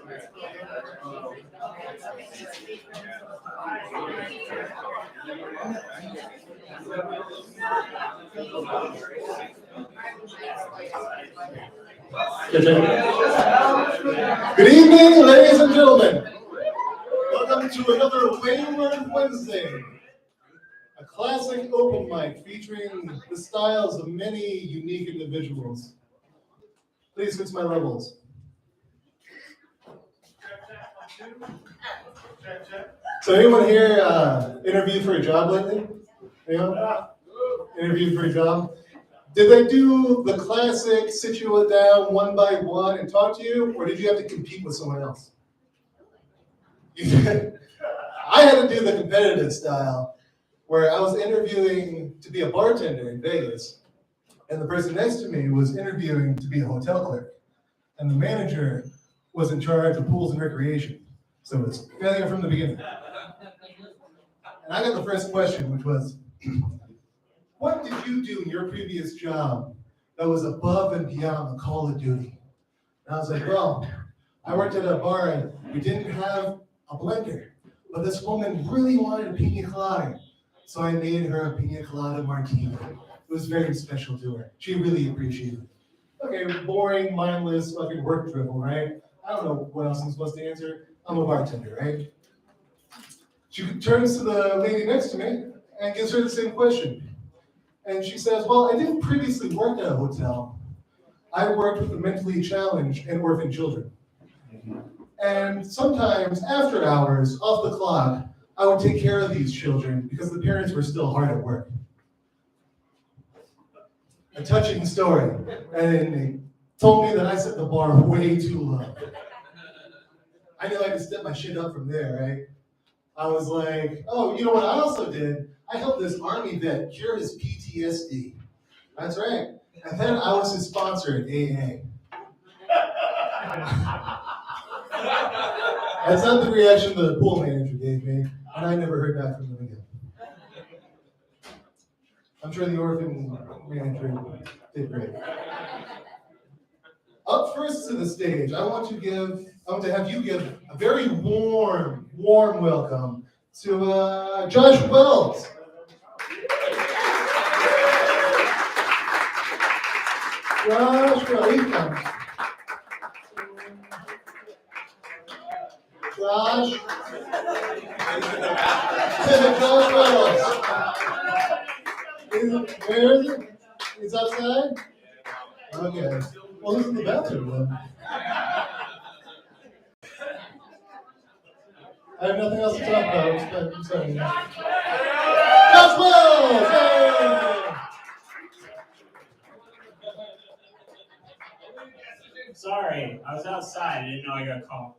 Good evening, ladies and gentlemen. Welcome to another Wayward Wednesday, a classic open mic featuring the styles of many unique individuals. Please fix my levels. So anyone here interviewed for a job lately? Anyone? Interviewed for a job? Did they do the classic sit you down one by one and talk to you, or did you have to compete with someone else? I had to do the competitive style, where I was interviewing to be a bartender in Vegas, and the person next to me was interviewing to be a hotel clerk, and the manager was in charge of pools and recreation. So it was failure from the beginning. And I got the first question, which was, what did you do in your previous job that was above and beyond the call of duty? And I was like, well, I worked at a bar and we didn't have a blender, but this woman really wanted a pina colada. So I made her a pina colada martini. It was very special to her. She really appreciated it. Okay, boring, mindless, fucking work drivel, right? I don't know what else I'm supposed to answer. I'm a bartender, right? She turns to the lady next to me and gives her the same question. And she says, well, I didn't previously work at a hotel. I worked with the mentally challenged and orphan children. And sometimes after hours, off the clock, I would take care of these children because the parents were still hard at work. A touching story. And they told me that I set the bar way too low. I knew I could step my shit up from there, right? I was like, oh, you know what I also did? I helped this Army vet cure his PTSD. That's right. And then I was his sponsor at AA. That's not the reaction the pool manager gave me, and I never heard back from them again. I'm sure the orphan manager did great. Up first to the stage, I want to have you give a very warm welcome to Josh Wells. Josh, well, he comes. Josh. Josh Wells. Where is he? He's outside? Okay. Well, he's in the bathroom then. I have nothing else to talk about. I'm sorry. Josh Wells! Hey! Sorry, I was outside. I didn't know I got called.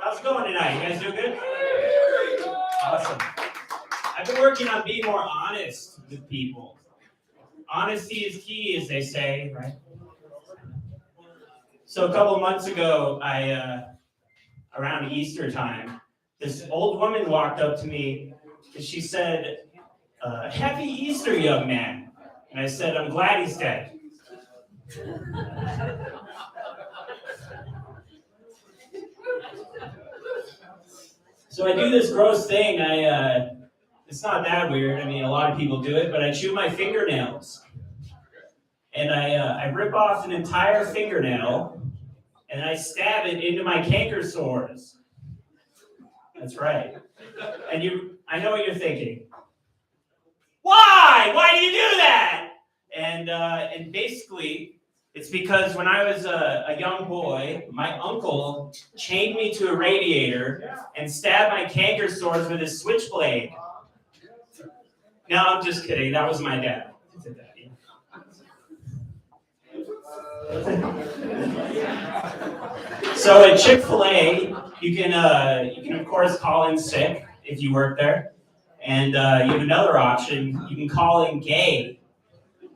How's it going tonight? You guys doing good? Awesome. I've been working on being more honest with people. Honesty is key, as they say, right? So a couple of months ago, around Easter time, this old woman walked up to me and she said, "Happy Easter, young man." And I said, "I'm glad he's dead." So I do this gross thing. It's not that weird. I mean, a lot of people do it, but I chew my fingernails. And I rip off an entire fingernail, and I stab it into my canker sores. That's right. And I know what you're thinking. Why? Why do you do that? And basically, it's because when I was a young boy, my uncle chained me to a radiator and stabbed my canker sores with his switchblade. No, I'm just kidding. That was my dad. So at Chick-fil-A, you can of course call in sick if you work there, and you have another option. You can call in gay.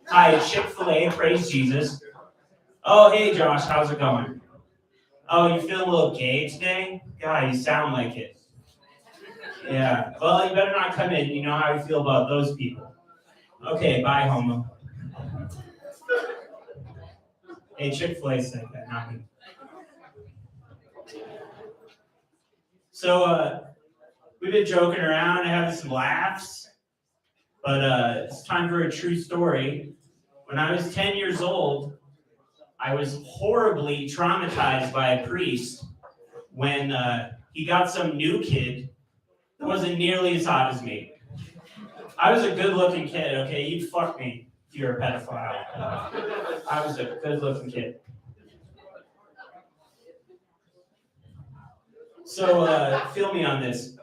Hi, it's Chick-fil-A. Praise Jesus. Oh, hey Josh, how's it going? Oh, you feeling a little gay today? God, you sound like it. Yeah. Well, you better not come in. You know how I feel about those people. Okay, bye, homo. Hey, Chick-fil-A said that, not me. So we've been joking around and having some laughs, but it's time for a true story. When I was 10 years old, I was horribly traumatized by a priest when he got some new kid that wasn't nearly as hot as me. I was a good-looking kid, okay? You'd fuck me if you're a pedophile. I was a good-looking kid. So feel me on this.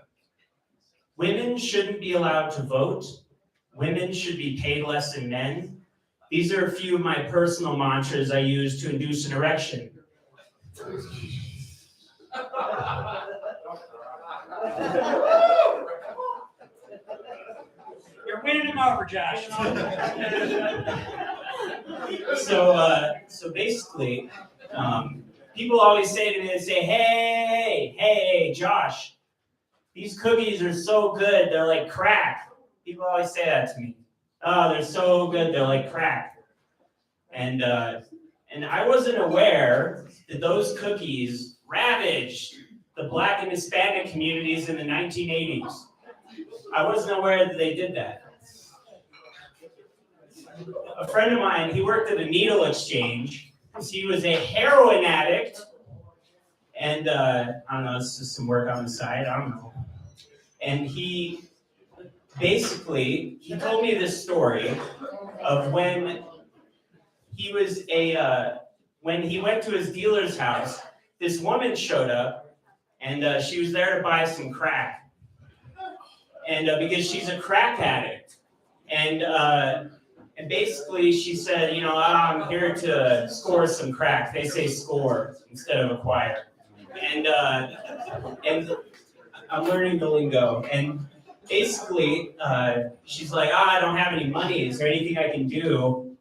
Women shouldn't be allowed to vote. Women should be paid less than men. These are a few of my personal mantras I use to induce an erection. You're winning him over, Josh. So basically, people always say to me, they say, hey, Josh, these cookies are so good, they're like crack. People always say that to me. Oh, they're so good, they're like crack. And I wasn't aware that those cookies ravaged the Black and Hispanic communities in the 1980s. I wasn't aware that they did that. A friend of mine, he worked at a needle exchange because he was a heroin addict. And I don't know, it's just some work on the side, I don't know. And he told me this story of when he was when he went to his dealer's house, this woman showed up and she was there to buy some crack. And because she's a crack addict. And basically she said, I'm here to score some crack. They say score instead of acquire. And I'm learning the lingo. And basically, she's like, I don't have any money. Is there anything I can do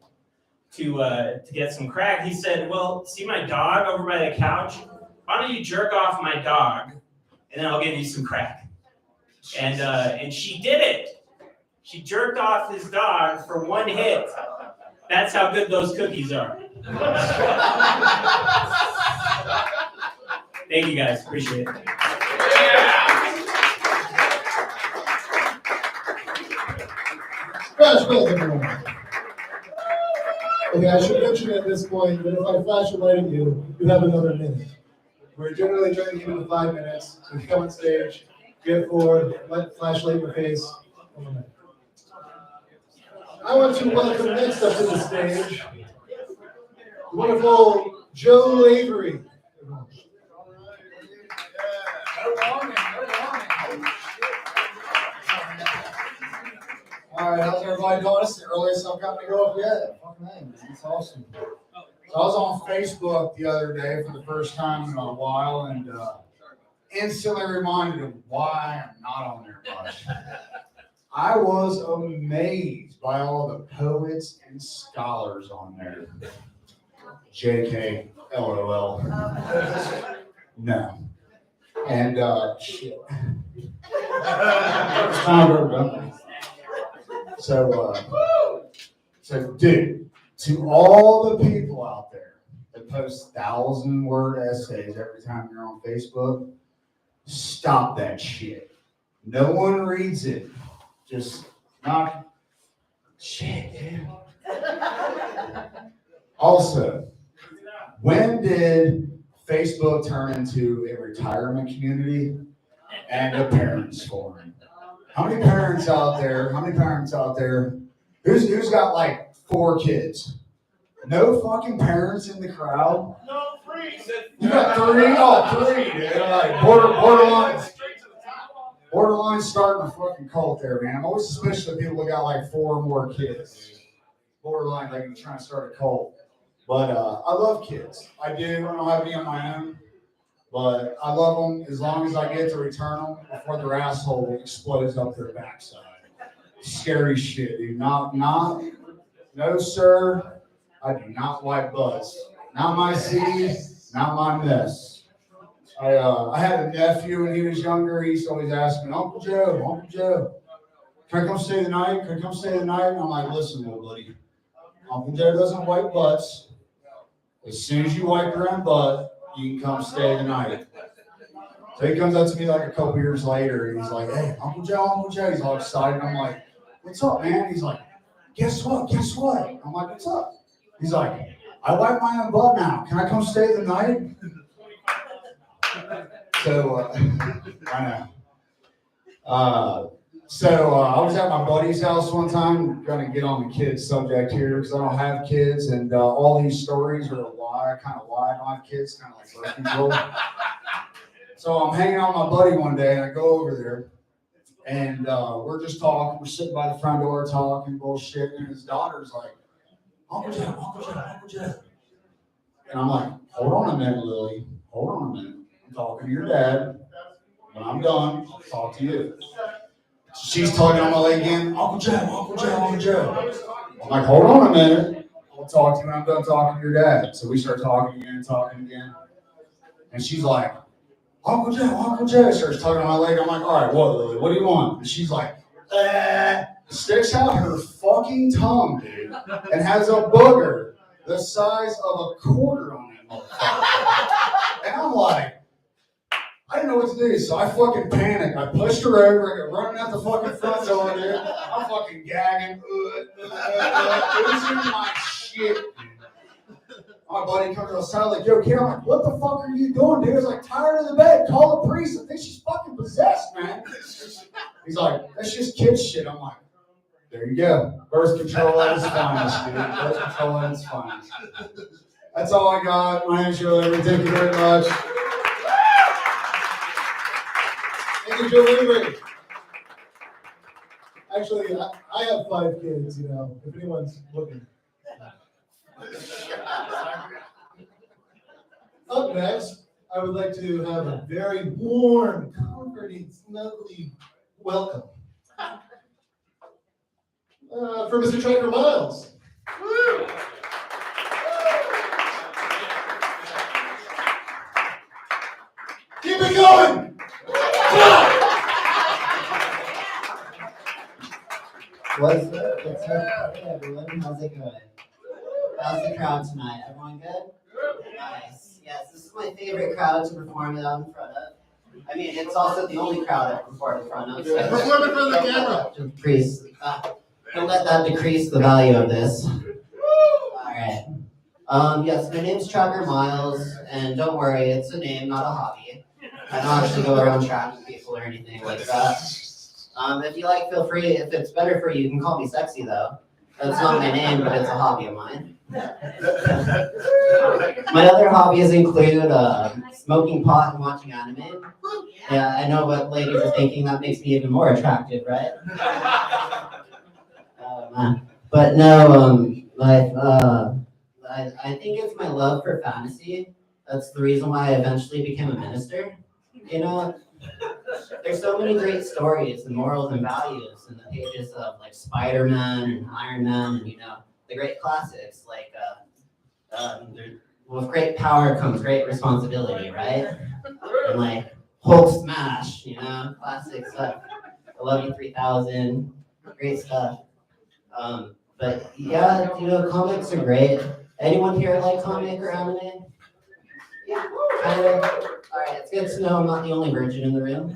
to get some crack? He said, well, see my dog over by the couch? Why don't you jerk off my dog, and then I'll give you some crack. And she did it. She jerked off his dog for one hit. That's how good those cookies are. Thank you guys, appreciate it. Flash wells, everyone. Okay, I should mention at this point that if I flash a light at you, you have another minute. We're generally trying to keep it to 5 minutes. So if you come on stage, get forward, let flashlight in your face. I want to welcome next up to the stage the wonderful Joe Wayward. All right, how's everybody doing? It's the earliest I've gotten to go up yet. Fucking name, that's awesome. So I was on Facebook the other day for the first time in a while and instantly reminded of why I'm not on there much. I was amazed by all the poets and scholars on there. JK, LOL. No. And shit. So dude, to all the people out there that post 1,000-word essays every time you're on Facebook, stop that shit. No one reads it. Just not shit, dude. Also, when did Facebook turn into a retirement community and a parents forum? How many parents out there? Who's got like 4 kids? No fucking parents in the crowd? No, 3. You got 3? Oh, 3, dude. Like borderline starting a fucking cult there, man. I'm always suspicious of people that got like 4 or more kids. Borderline, like trying to start a cult. But I love kids. I do. I don't have any on my own. But I love them as long as I get to return them before their asshole explodes up their backside. Scary shit, dude. No, sir. I do not like butts. Not my seed, not my mess. I had a nephew when he was younger. He used to always ask me, Uncle Joe, can I come stay the night? And I'm like, listen, little buddy. Uncle Joe doesn't wipe butts. As soon as you wipe your own butt, you can come stay the night. So he comes up to me like a couple years later, and he's like, hey, Uncle Joe, he's all excited. I'm like, what's up, man? He's like, guess what? I'm like, what's up? He's like, I wipe my own butt now. Can I come stay the night? So, I know. I was at my buddy's house one time. I'm going to get on the kids subject here because I don't have kids, and all these stories are a lie. I kind of lie. I don't have kids, kind of like birth control. So I'm hanging out with my buddy one day, and I go over there, and we're just talking. We're sitting by the front door talking bullshit, and his daughter's like, Uncle Joe. And I'm like, hold on a minute, Lily. Hold on a minute. I'm talking to your dad. When I'm done, I'll talk to you. She's tugging on my leg again. Uncle Joe. I'm like, hold on a minute. I'll talk to you when I'm done talking to your dad. So we start talking again. And she's like, Uncle Joe. Starts tugging on my leg. I'm like, all right, what, Lily? What do you want? And she's like, sticks out her fucking tongue, dude, and has a booger the size of a quarter on that motherfucker. And I'm like, I didn't know what to do, so I fucking panicked. I pushed her over, I got running out the fucking front door, dude. I'm fucking gagging. Losing my shit, dude. My buddy comes outside like, yo, Karen, I'm like, what the fuck are you doing, dude? I was like, tired of the bed, call the priest. I think she's fucking possessed, man. He's like, that's just kid shit. I'm like, there you go. Birth control at its finest, dude. Birth control at its finest. That's all I got. My name's Joe Wayward. Thank you very much. Thank you, Joe Brewery. Actually, I have 5 kids, if anyone's looking. Up next, I would like to have a very warm, comforting, snuggly welcome for Mr. Tracker Miles. Woo! Keep it going! What's up? Hey everyone, how's it going? How's the crowd tonight? Everyone good? Nice. Yes, this is my favorite crowd to perform it out in front of. I mean, it's also the only crowd I've performed in front of. So Perform in front of the camera. Don't let that decrease the value of this. Alright. Yes, my name's Tracker Miles, and don't worry, it's a name, not a hobby. I don't actually go around tracking people or anything like that. If you like, feel free. If it's better for you, you can call me sexy, though. That's not my name, but it's a hobby of mine. My other hobbies include smoking pot and watching anime. Yeah, I know what ladies are thinking. That makes me even more attractive, right? But no, I think it's my love for fantasy. That's the reason why I eventually became a minister. There's so many great stories and morals and values in the pages of like Spider-Man and Iron Man and the great classics like with great power comes great responsibility, right? And like Hulk smash, classic stuff. I love you 3000, great stuff. But yeah, comics are great. Anyone here like comic or anime? Yeah, kind of. All right, it's good to know I'm not the only virgin in the room.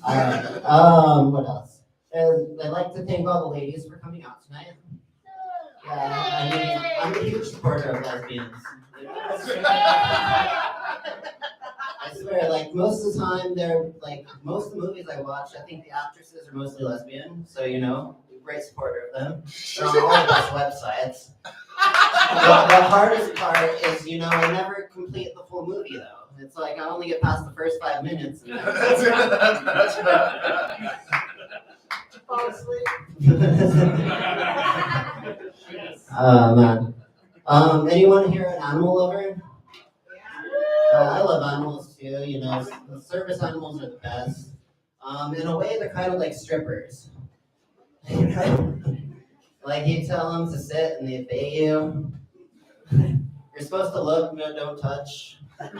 All right. What else? I'd like to thank all the ladies for coming out tonight. Yeah, I mean, I'm a huge supporter of lesbians. I swear, like most of the time, most of the movies I watch, I think the actresses are mostly lesbian. So great supporter of them. They're on all the best websites. The hardest part is, I never complete the full movie though. It's like I only get past the first 5 minutes. And fall asleep. Man. Anyone here an animal lover? I love animals too. Service animals are the best. In a way, they're kind of like strippers. Like you tell them to sit and they obey you. You're supposed to look, no, don't touch. But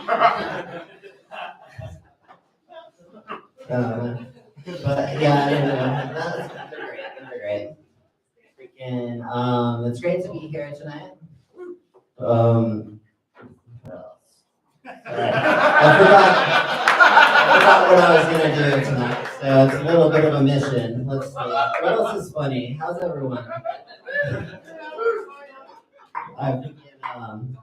yeah, they're great. They're great. And it's great to be here tonight. What else? Alright, I forgot what I was gonna do tonight, so it's a little bit of a mission. Let's see. What else is funny? How's everyone? I'm thinking,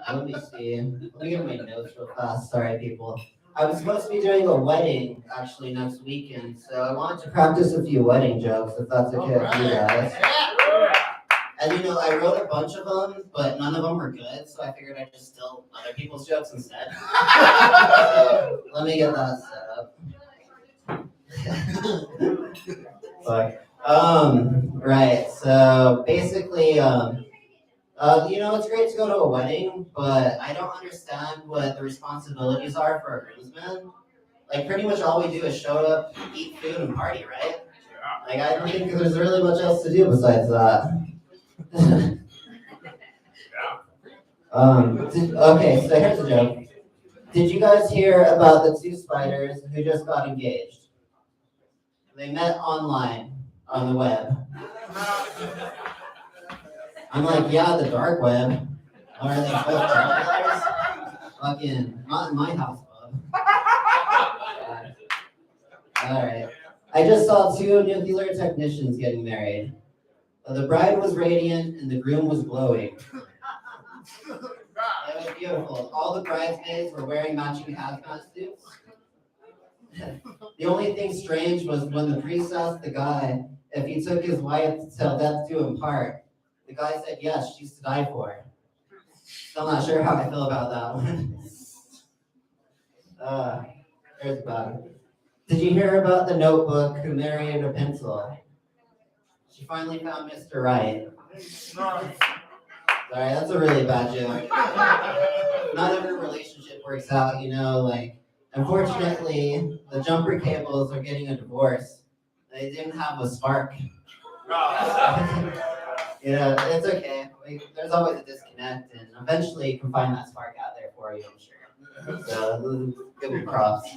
let me see. Let me get my notes real fast. Sorry, people. I was supposed to be doing a wedding actually next weekend, so I wanted to practice a few wedding jokes, if that's okay with you guys. And I wrote a bunch of them, but none of them were good, so I figured I'd just steal other people's jokes instead. So let me get that set up. Fuck. Right. So basically, it's great to go to a wedding, but I don't understand what the responsibilities are for a groomsman. Like, pretty much all we do is show up, eat food, and party, right? Like, I don't think there's really much else to do besides that. Okay, so here's a joke. Did you guys hear about the two spiders who just got engaged? They met online on the web. I'm like, yeah, the dark web. Are they both drug dealers? Fucking, not in my house, bub. Alright. I just saw two nuclear technicians getting married. The bride was radiant and the groom was glowing. It was beautiful. All the bridesmaids were wearing matching hazmat suits. The only thing strange was when the priest asked the guy if he took his wife till death do him part. The guy said yes, she's to die for. Still not sure how I feel about that one. There's about it. Did you hear about the notebook who married a pencil? She finally found Mr. Right. Sorry, that's a really bad joke. Not every relationship works out, unfortunately, the jumper cables are getting a divorce. They didn't have a spark. It's okay. There's always a disconnect, and eventually you can find that spark out there for you, I'm sure. So, give them props.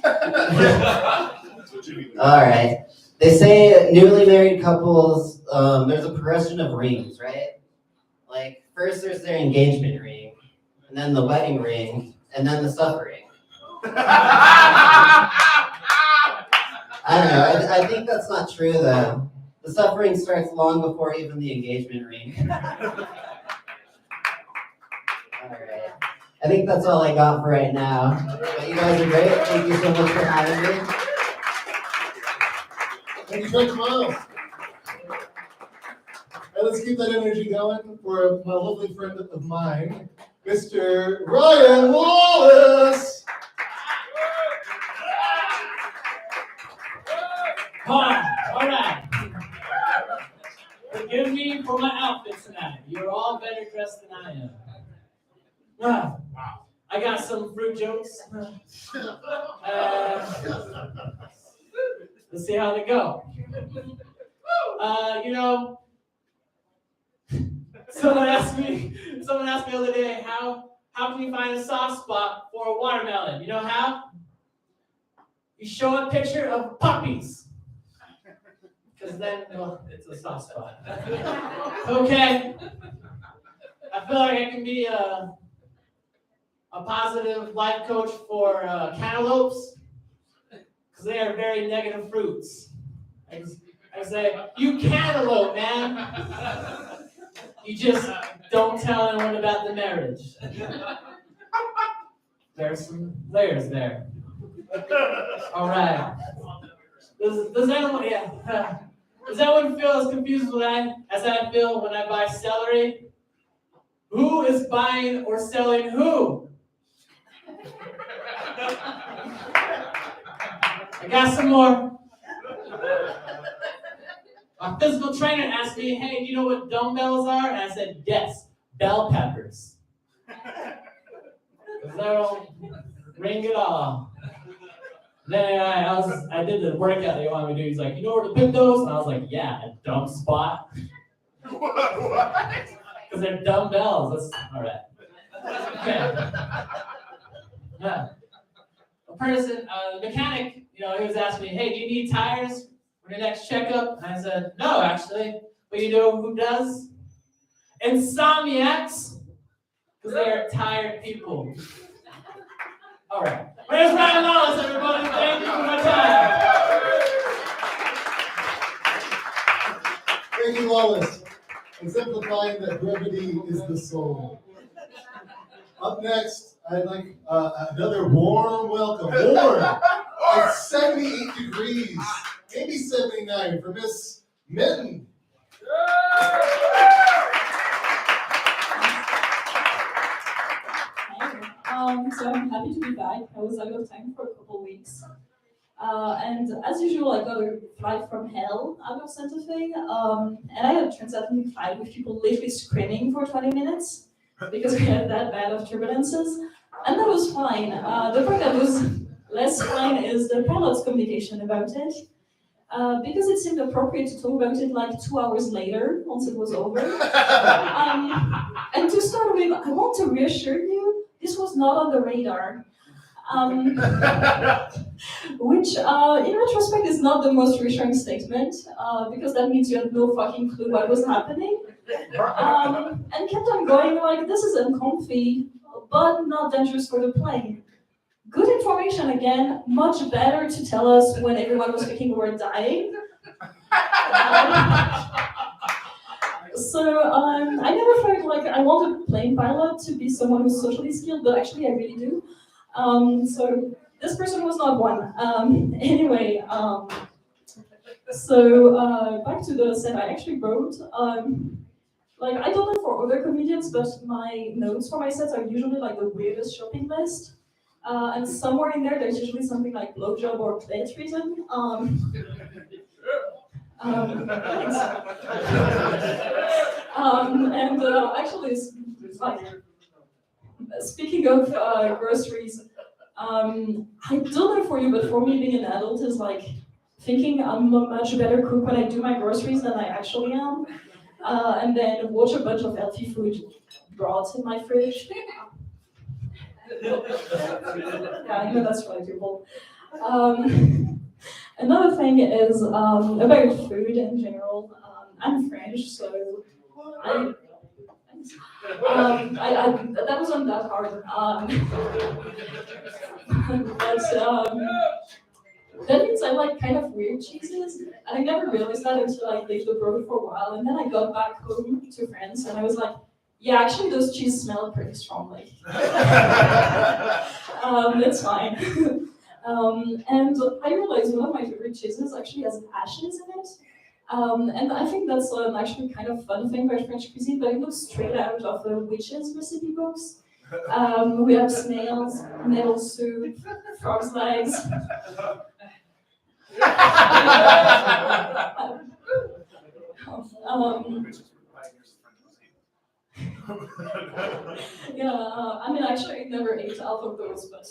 All right. They say newly married couples, there's a progression of rings, right? Like, first there's their engagement ring, and then the wedding ring, and then the suffering. I don't know. I think that's not true, though. The suffering starts long before even the engagement ring. All right. I think that's all I got for right now. But you guys are great. Thank you so much for having me. Thank you, Coach Miles. And let's keep that energy going for my lovely friend of mine, Mr. Ryan Wallace. All right. Forgive me for my outfit tonight. You're all better dressed than I am. I got some fruit jokes. Let's see how they go. Someone asked me the other day, how can you find a soft spot for a watermelon? You know how? You show a picture of puppies. Because then, it's a soft spot. Okay. I feel like I can be a positive life coach for cantaloupes. Because they are very negative fruits. I say, you cantaloupe, man. You just don't tell anyone about the marriage. There's some layers there. All right. Does anyone feel as confused as I feel when I buy celery? Who is buying or selling who? I got some more. My physical trainer asked me, hey, do you know what dumbbells are? And I said, yes, bell peppers. Because they don't ring at all. Then I did the workout they wanted me to do. He's like, you know where to pick those? And I was like, yeah, a dumb spot. What? Because they're dumbbells. That's all right. Okay. Yeah. A person, the mechanic, he was asking me, hey, do you need tires? your next checkup? And I said, no, actually. But you know who does? Insomniacs. Because they're tired people. All right. Where's Ryan Lawless, everybody? Thank you for my time. Thank you, Wallace, exemplifying that brevity is the soul. Up next, I'd like another warm welcome. Warm! Like 78 degrees, maybe 79 for Miss Minton. So I'm happy to be back. I was out of town for a couple of weeks. And as usual, I got a flight from hell out of Santa Fe. And I had a transatlantic flight with people literally screaming for 20 minutes because we had that bad of turbulences. And that was fine. The part that was less fine is the pilot's communication about it. Because it seemed appropriate to talk about it like 2 hours later, once it was over. And to start with, I want to reassure you, this was not on the radar. Which, in retrospect, is not the most reassuring statement, because that means you had no fucking clue what was happening. And kept on going like, this is uncomfy, but not dangerous for the plane. Good information again, much better to tell us when everyone was thinking we were dying. So I never felt like I wanted a plane pilot to be someone who's socially skilled, but actually I really do. So this person was not one. Anyway, so back to the set I actually wrote. Like I don't know for other comedians, but my notes for my sets are usually like the weirdest shopping list. And somewhere in there, there's usually something like blowjob or plate reason. Thanks. Actually, it's like, speaking of groceries, I don't know for you, but for me, being an adult is like thinking I'm a much better cook when I do my groceries than I actually am. And then watch a bunch of healthy food brought in my fridge. Yeah, I know that's relatable. Another thing is about food in general. I'm French, so that wasn't that hard. But that means I like kind of weird cheeses, and I never realized that until I lived abroad for a while, and then I got back home to France, and I was like, yeah, actually those cheeses smell pretty strongly. It's fine. And I realized one of my favorite cheeses actually has ashes in it. And I think that's an actually kind of fun thing about French cuisine, but it looks straight out of the witches' recipe books. We have snails, nettle soup, frog's legs. I mean, actually, I never ate all of those, but.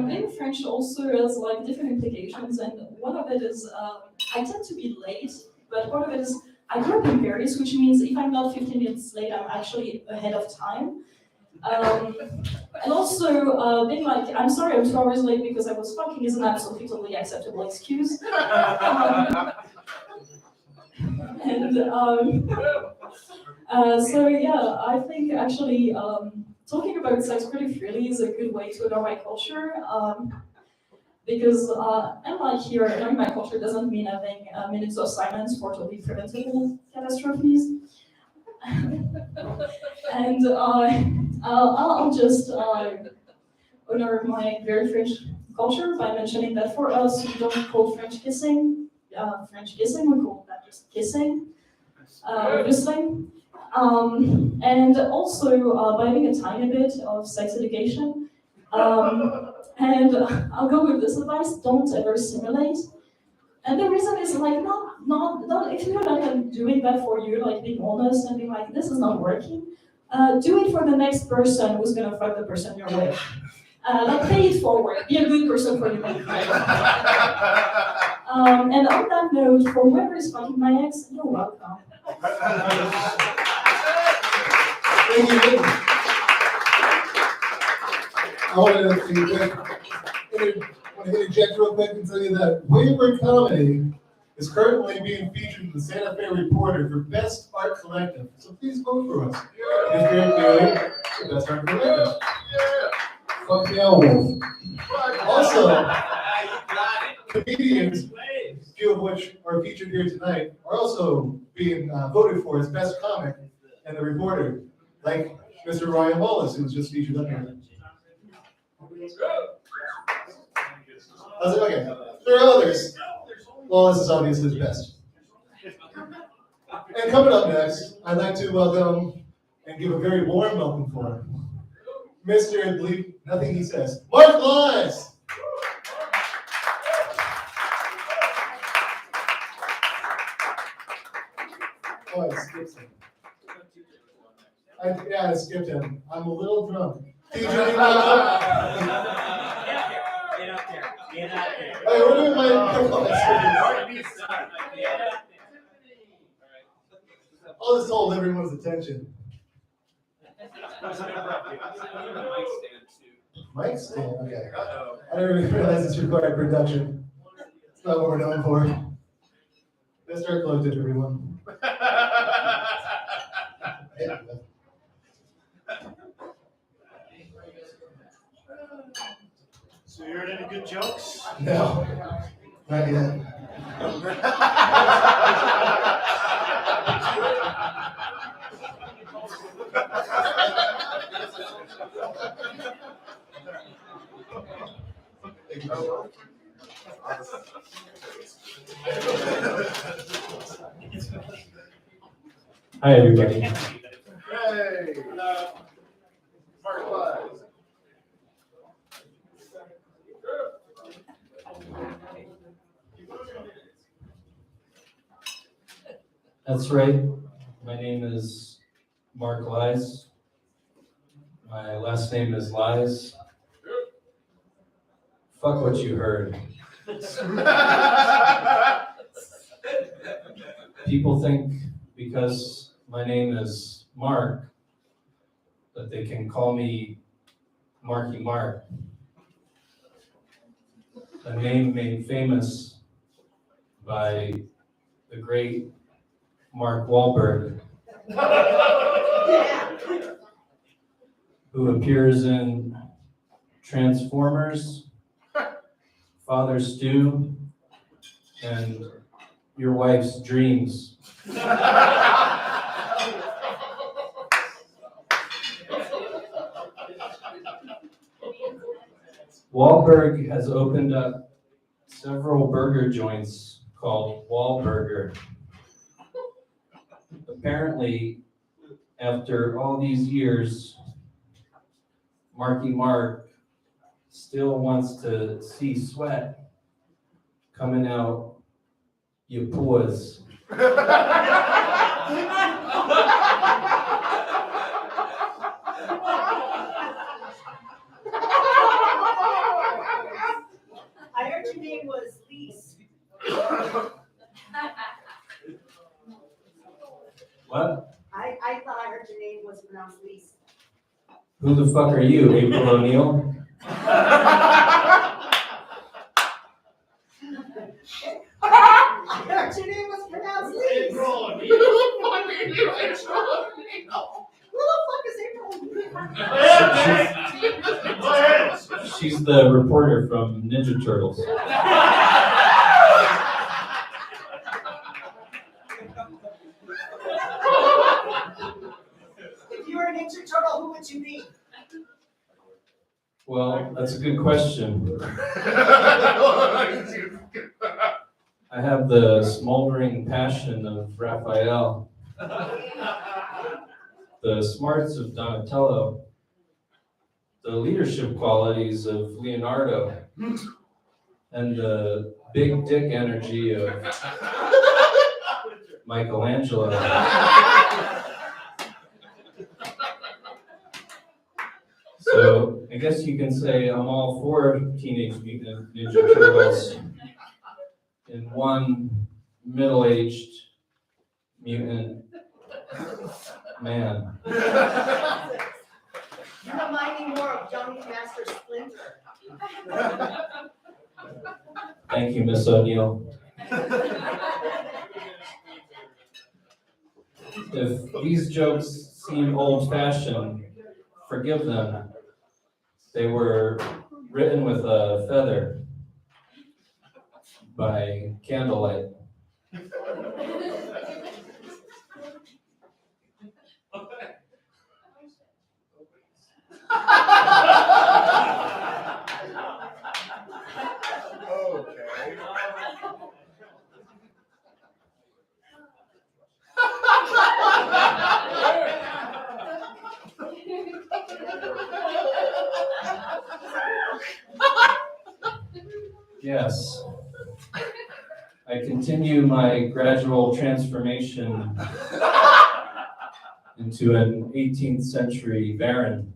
Being French also has like different implications, and one of it is I tend to be late, but one of it is I grew up in Paris, which means if I'm not 15 minutes late, I'm actually ahead of time. And also being like, I'm sorry, I'm 2 hours late because I was fucking is an absolutely totally acceptable excuse. So yeah, I think actually talking about sex pretty freely is a good way to honor my culture. Because unlike here, honoring my culture doesn't mean having minutes of silence for totally preventable catastrophes. And I'll just honor my very French culture by mentioning that for us, we don't call French kissing, we call that just kissing, obviously. And also by having a tiny bit of sex education. And I'll go with this advice: don't ever simulate. And the reason is like not if you're not doing that for you, like being honest and being like, this is not working. Do it for the next person who's gonna fuck the person you're with. Like pay it forward. Be a good person for your next friend. And on that note, for whoever is fucking my ex, you're welcome. Thank you. I want to thank one I'm gonna interject real quick and tell you that Wayward Comedy is currently being featured in the Santa Fe Reporter for Best Art Collective. So please vote for us. If you're doing the Best Art Collective. Fuck the owl wolf. Also, comedians, a few of which are featured here tonight, are also being voted for as Best Comic in the Reporter, like Mr. Ryan Wallace, who was just featured up here. Okay, there are others. Wallace is obviously the best. And coming up next, I'd like to welcome and give a very warm welcome for Mr. Believe Nothing He Says, Mark Lies. Oh, I skipped him. I skipped him. I'm a little drunk. TJ, Get out there. Get out there. Hey, we're doing my all this hold everyone's attention. Mic stand, okay. I didn't really realize this required production. It's not what we're known for. Let's start collected, everyone. So you heard any good jokes? No, not yet. Hi, everybody. Hey! Mark Lies. That's right. My name is Mark Lies. My last name is Lies. Fuck what you heard. People think because my name is Mark that they can call me Marky Mark. A name made famous by the great Mark Wahlberg, who appears in Transformers, Father Stew, and Your Wife's Dreams. Wahlberg has opened up several burger joints called Wahlburger. Apparently, after all these years, Marky Mark still wants to see sweat coming out your pores. I heard your name was Lise. What? I thought I heard your name was pronounced Lise. Who the fuck are you, April O'Neil? I heard your name was pronounced Lise. Who the fuck is April? She's the reporter from Ninja Turtles. If you were a Ninja Turtle, who would you be? Well, that's a good question. I have the smoldering passion of Raphael, the smarts of Donatello, the leadership qualities of Leonardo, and the big dick energy of Michelangelo. So I guess you can say I'm all for Teenage Mutant Ninja Turtles in one middle-aged mutant man. You remind me more of young Master Splinter. Thank you, Miss O'Neill. If these jokes seem old-fashioned, forgive them. They were written with a feather by candlelight. Okay. Yes. I continue my gradual transformation into an 18th century baron,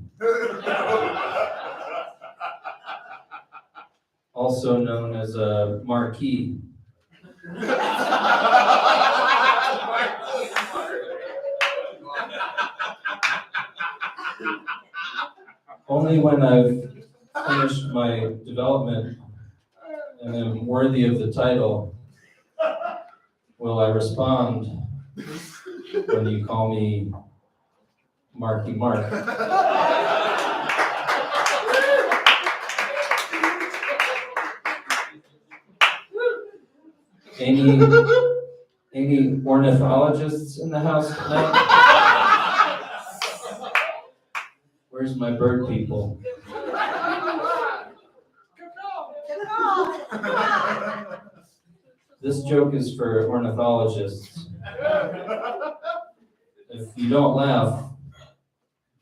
also known as a marquis. Only when I've finished my development and am worthy of the title will I respond when you call me Marky Mark. Any ornithologists in the house tonight? Where's my bird people? This joke is for ornithologists. If you don't laugh,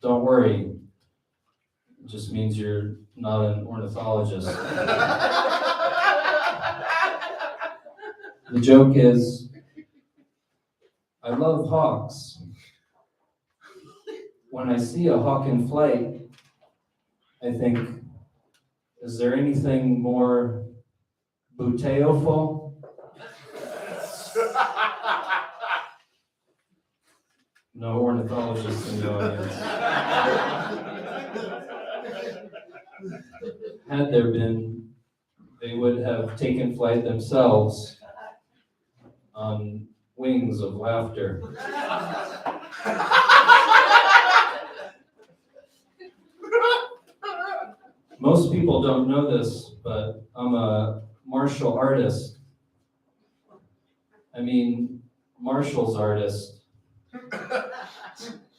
don't worry. It just means you're not an ornithologist. The joke is, I love hawks. When I see a hawk in flight, I think, is there anything more buteoful? No ornithologists in the audience. Had there been, they would have taken flight themselves on wings of laughter. Most people don't know this, but I'm a martial artist. I mean, Marshall's artist.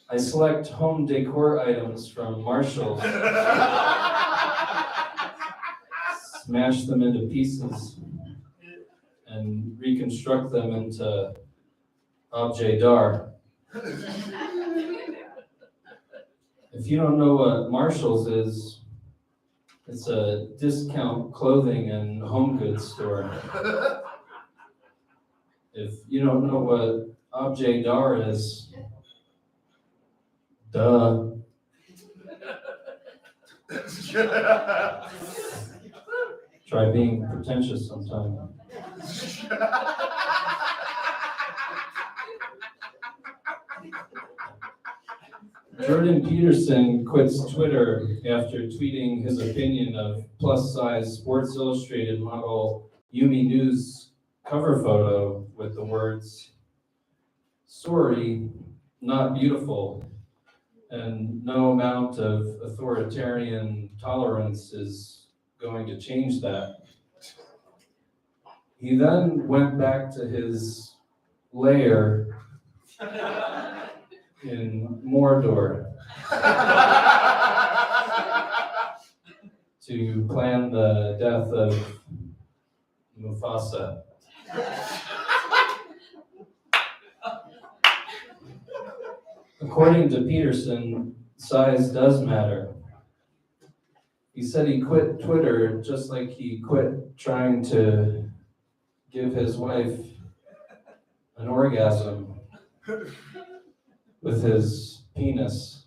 I select home decor items from Marshall's, smash them into pieces, and reconstruct them into objet d'art. If you don't know what Marshall's is, it's a discount clothing and home goods store. If you don't know what objet d'art is, duh. Try being pretentious sometime. Jordan Peterson quits Twitter after tweeting his opinion of plus-size Sports Illustrated model Yumi News cover photo with the words, "Sorry, not beautiful, and no amount of authoritarian tolerance is going to change that." He then went back to his lair in Mordor to plan the death of Mufasa. According to Peterson, size does matter. He said he quit Twitter just like he quit trying to give his wife an orgasm with his penis.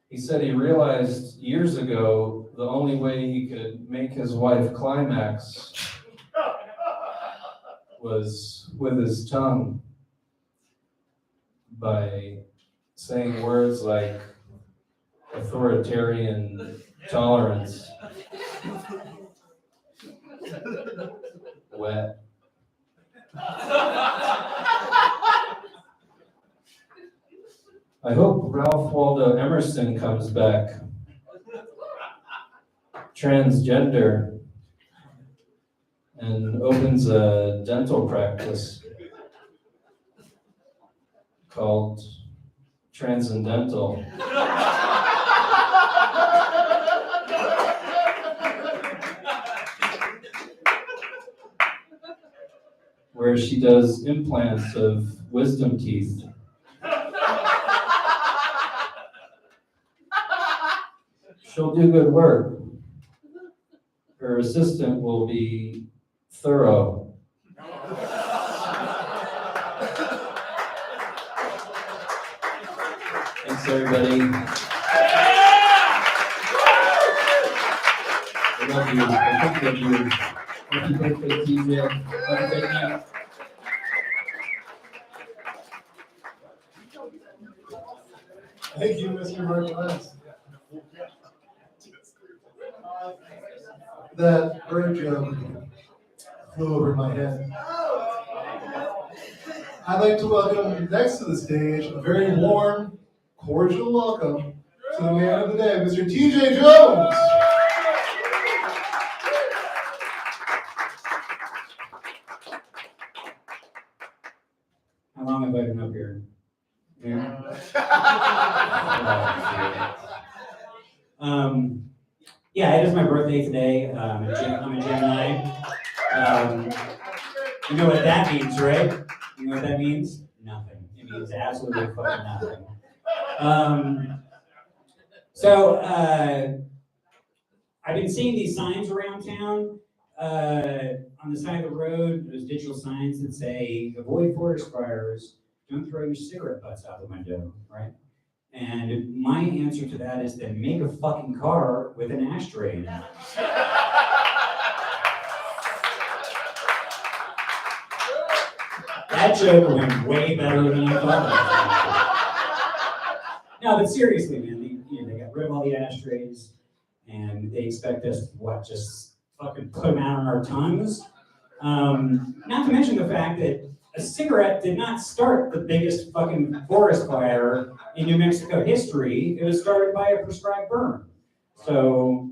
He said he realized years ago the only way he could make his wife climax was with his tongue, by saying words like authoritarian tolerance Wet. I hope Ralph Waldo Emerson comes back. Transgender. And opens a dental practice called Transcendental. Where she does implants of wisdom teeth. She'll do good work. Her assistant will be thorough. Thanks, everybody. I love you. I think of you. Happy birthday, TJ. Happy birthday. Thank you, Mr. Martinez. That bird joke flew over my head. I'd like to welcome next to the stage a very warm, cordial welcome to the man of the day, Mr. TJ Jones. How long have I been up here? Yeah. Yeah, it is my birthday today. I'm a Gemini. You know what that means, right? You know what that means? Nothing. It means absolutely fucking nothing. So I've been seeing these signs around town. On the side of the road, there's digital signs that say, avoid forest fires, don't throw your cigarette butts out the window, right? And my answer to that is then make a fucking car with an ashtray in it. That joke went way better than I thought. No, but seriously, man, they got rid of all the ashtrays, and they expect us to just fucking put them out on our tongues. Not to mention the fact that a cigarette did not start the biggest fucking forest fire in New Mexico history. It was started by a prescribed burn. So,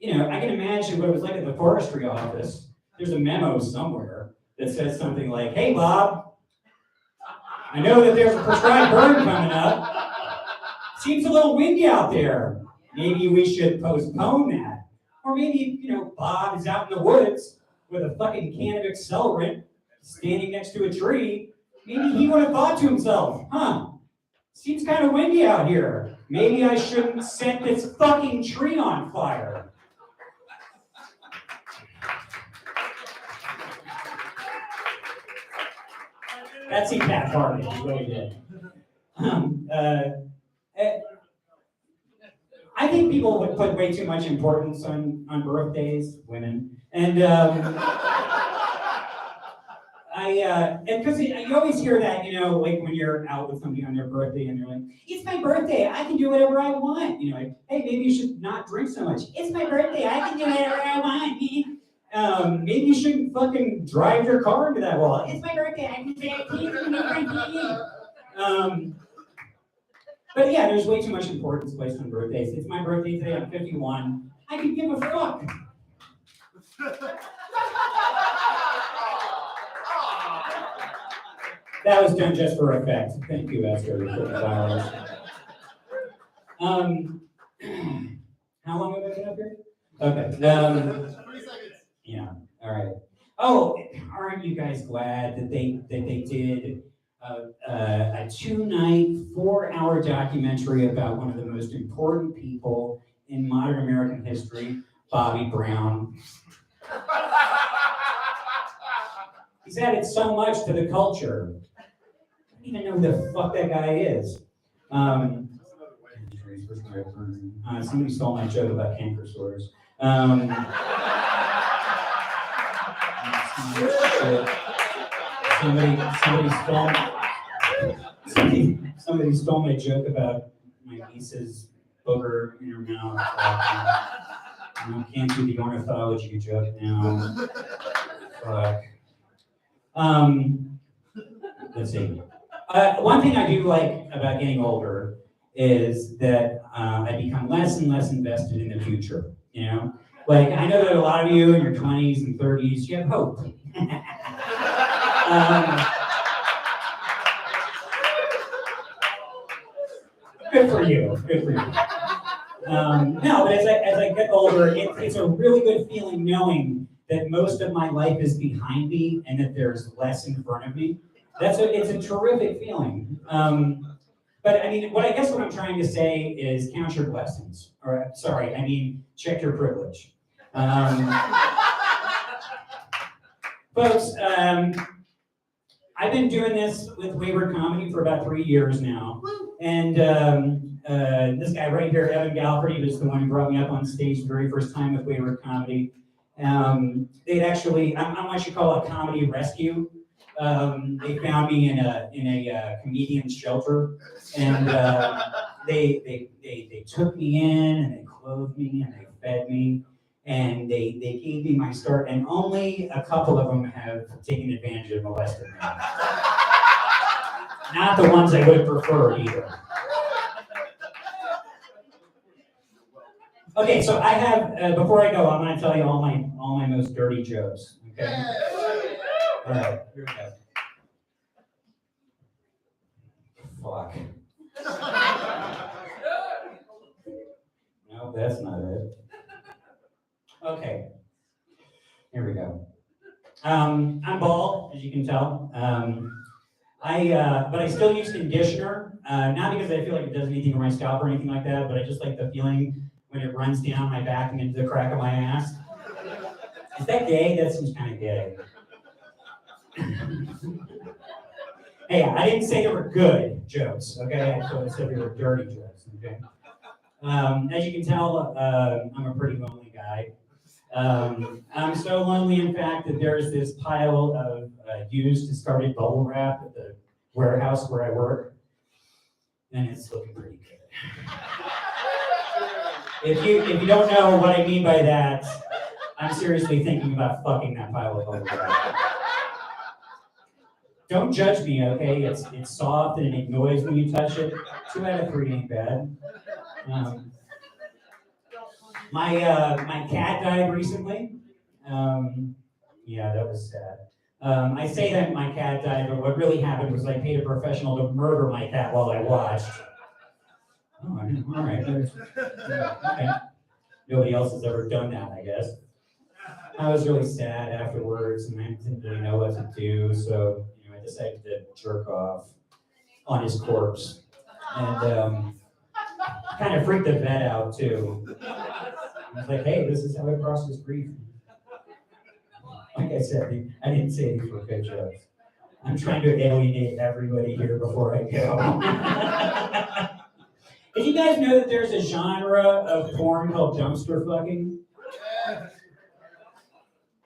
I can imagine what it was like at the forestry office. There's a memo somewhere that says something like, hey, Bob, I know that there's a prescribed burn coming up. Seems a little windy out there. Maybe we should postpone that. Or maybe, Bob is out in the woods with a fucking can of accelerant standing next to a tree. Maybe he would have thought to himself, seems kind of windy out here. Maybe I shouldn't set this fucking tree on fire. That's a cat party, is what he did. I think people would put way too much importance on birthdays, women, and because you always hear that, like when you're out with somebody on their birthday and they're like, it's my birthday, I can do whatever I want. Like, hey, maybe you should not drink so much. It's my birthday, I can do whatever I want. Maybe you shouldn't fucking drive your car into that wall. It's my birthday, I can say I can. But yeah, there's way too much importance placed on birthdays. It's my birthday today, I'm 51. I can give a fuck. That was done just for effect. Thank you, Esther, for the flowers. How long have I been up here? Okay. 3 seconds. Yeah. All right. Oh, aren't you guys glad that they did a 2-night, 4-hour documentary about one of the most important people in modern American history, Bobby Brown? He's added so much to the culture. I don't even know who the fuck that guy is. Somebody stole my joke about canker sores. Somebody stole my joke about my niece's booger in her mouth. No, can't do the ornithology joke now. Fuck. Let's see. One thing I do like about getting older is that I become less and less invested in the future. You know, like I know that a lot of you in your 20s and 30s, you have hope. Good for you. Good for you. No, but as I get older, it's a really good feeling knowing that most of my life is behind me and that there's less in front of me. It's a terrific feeling. But I mean, what I'm trying to say is count your blessings. Or sorry, I mean check your privilege. Folks, I've been doing this with Wayward Comedy for about 3 years now. And this guy right here, Evan Galford, was the one who brought me up on stage the very first time with Wayward Comedy. They'd actually, I'm what you call a comedy rescue. They found me in a comedian's shelter, and they took me in and they clothed me and they fed me and they gave me my start. And only a couple of them have taken advantage of molesting me. Not the ones I would have preferred either. Okay, so I have before I go, I'm going to tell you all my most dirty jokes. Okay. All right, here we go. Fuck. No, that's not it. Okay. Here we go. I'm bald, as you can tell. But I still use conditioner, not because I feel like it does anything for my scalp or anything like that, but I just like the feeling when it runs down my back and into the crack of my ass. Is that gay? That seems kind of gay. Hey, I didn't say they were good jokes, okay? I said they were dirty jokes, okay? As you can tell, I'm a pretty lonely guy. I'm so lonely, in fact, that there's this pile of used discarded bubble wrap at the warehouse where I work, and it's looking pretty good. If you don't know what I mean by that, I'm seriously thinking about fucking that pile of bubble wrap. Don't judge me, okay? It's soft and it makes noise when you touch it. 2 out of 3 ain't bad. My cat died recently. Yeah, that was sad. I say that my cat died, but what really happened was I paid a professional to murder my cat while I watched. Oh, all right. Okay. Nobody else has ever done that, I guess. I was really sad afterwards, and I didn't really know what to do, so I decided to jerk off on his corpse, and kind of freaked the vet out too. I was like, "Hey, this is how I process grief." Like I said, I didn't say these were good jokes. I'm trying to alienate everybody here before I go. Did you guys know that there's a genre of porn called dumpster fucking?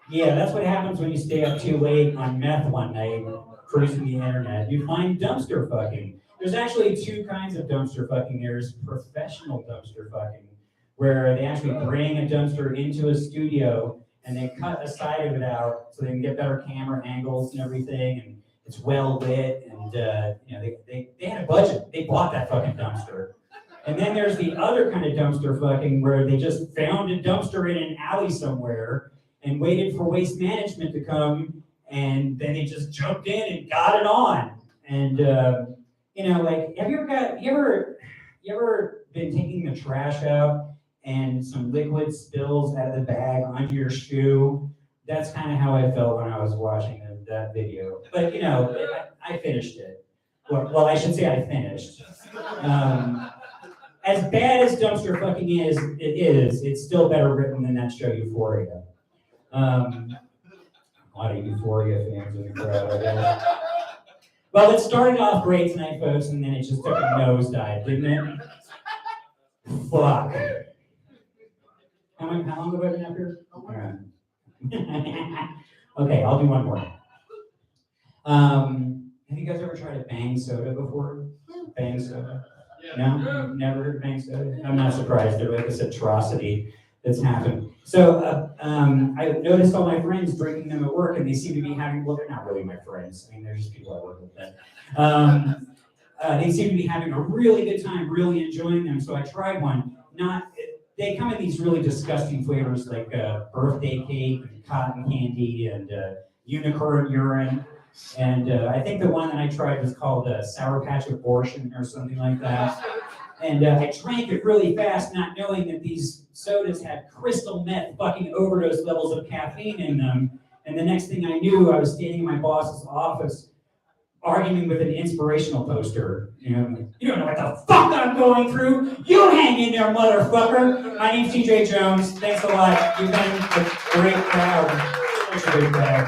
Yeah, that's what happens when you stay up too late on meth one night, cruising the internet. You find dumpster fucking. There's actually 2 kinds of dumpster fucking. There's professional dumpster fucking, where they actually bring a dumpster into a studio and they cut a side of it out so they can get better camera angles and everything, and it's well lit, and they had a budget. They bought that fucking dumpster. And then there's the other kind of dumpster fucking where they just found a dumpster in an alley somewhere and waited for waste management to come, and then they just jumped in and got it on. And like, have you ever been taking the trash out and some liquid spills out of the bag onto your shoe? That's kind of how I felt when I was watching that video. But I finished it. Well, I should say I finished. As bad as dumpster fucking is, it's still better written than that show Euphoria. A lot of Euphoria fans in the crowd, I guess. Well, it started off great tonight, folks, and then it just took a nosedive, didn't it? Fuck. How long have I been up here? All right. Okay, I'll do one more. Have you guys ever tried a bang soda before? Bang soda? No? Never heard of bang soda? I'm not surprised. They're like this atrocity that's happened. So I noticed all my friends drinking them at work, and they seem to be having, well, they're not really my friends. I mean, they're just people I work with. But they seem to be having a really good time, really enjoying them. So I tried one. They come in these really disgusting flavors like birthday cake, and cotton candy, and unicorn urine. And I think the one that I tried was called Sour Patch Abortion or something like that. And I drank it really fast, not knowing that these sodas had crystal meth fucking overdose levels of caffeine in them. And the next thing I knew, I was standing in my boss's office arguing with an inspirational poster. You know, like, you don't know what the fuck I'm going through. You hang in there, motherfucker. My name's TJ Jones. Thanks a lot. You've been a great crowd. Such a great crowd.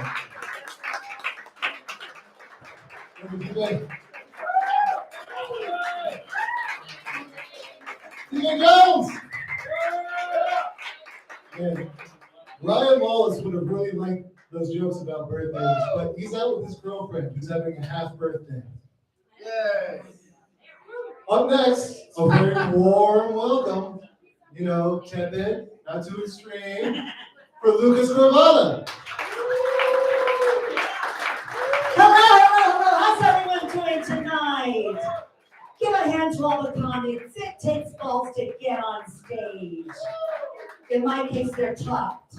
TJ Jones! Man, Ryan Wallace would have really liked those jokes about birthdays, but he's out with his girlfriend who's having a half birthday. Yay! Up next, a very warm welcome, you know, tepid, not too extreme, for Lucas Corvada. Hello. How's everyone doing tonight? Give a hand to all the comics. It takes balls to get on stage. In my case, they're topped.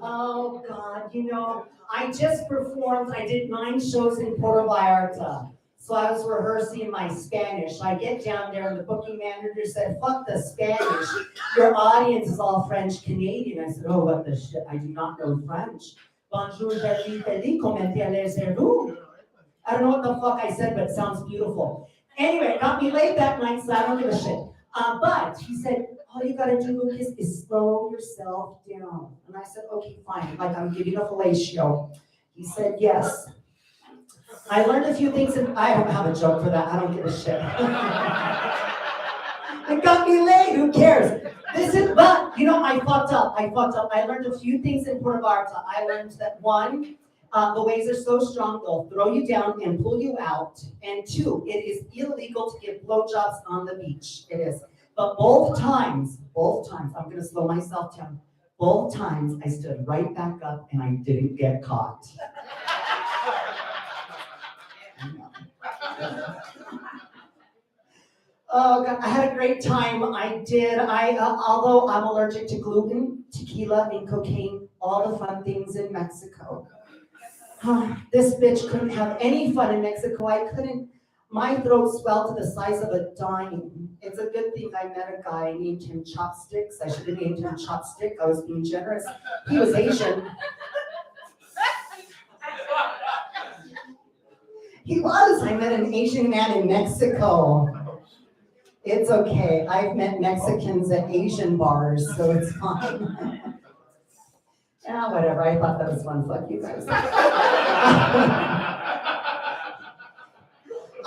Oh God, you know, I just performed, I did 9 shows in Puerto Vallarta. So I was rehearsing my Spanish. I get down there and the booking manager said, fuck the Spanish. Your audience is all French Canadian. I said, oh, what the shit? I do not know French. Bonjour, comment allez-vous? I don't know what the fuck I said, but it sounds beautiful. Anyway, it got me late that night, so I don't give a shit. But he said, all you gotta do, Lucas, is slow yourself down. And I said, okay, fine, like I'm giving a fellatio. He said, yes. I learned a few things, and I don't have a joke for that, I don't give a shit. It got me late, who cares? But, you know, I fucked up. I learned a few things in Puerto Vallarta. I learned that 1, the waves are so strong, they'll throw you down and pull you out. And 2, it is illegal to give blowjobs on the beach. It is. But both times, I'm gonna slow myself down. Both times I stood right back up and I didn't get caught. Oh God, I had a great time. Although I'm allergic to gluten, tequila, and cocaine, all the fun things in Mexico. This bitch couldn't have any fun in Mexico. I couldn't. My throat swelled to the size of a dime. It's a good thing I met a guy. I named him Chopsticks. I should have named him Chopstick. I was being generous. He was Asian. He was. I met an Asian man in Mexico. It's okay. I've met Mexicans at Asian bars, so it's fine. Yeah, whatever. I thought that was fun. Fuck you guys.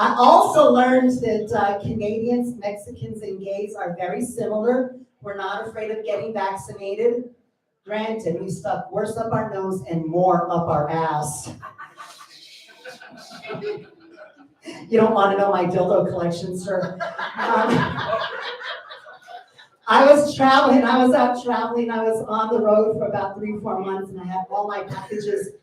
I also learned that Canadians, Mexicans, and gays are very similar. We're not afraid of getting vaccinated. Granted, we stuck worse up our nose and more up our ass. You don't want to know my dildo collection, sir. I was out traveling. I was on the road for about 3-4 months, and I had all my packages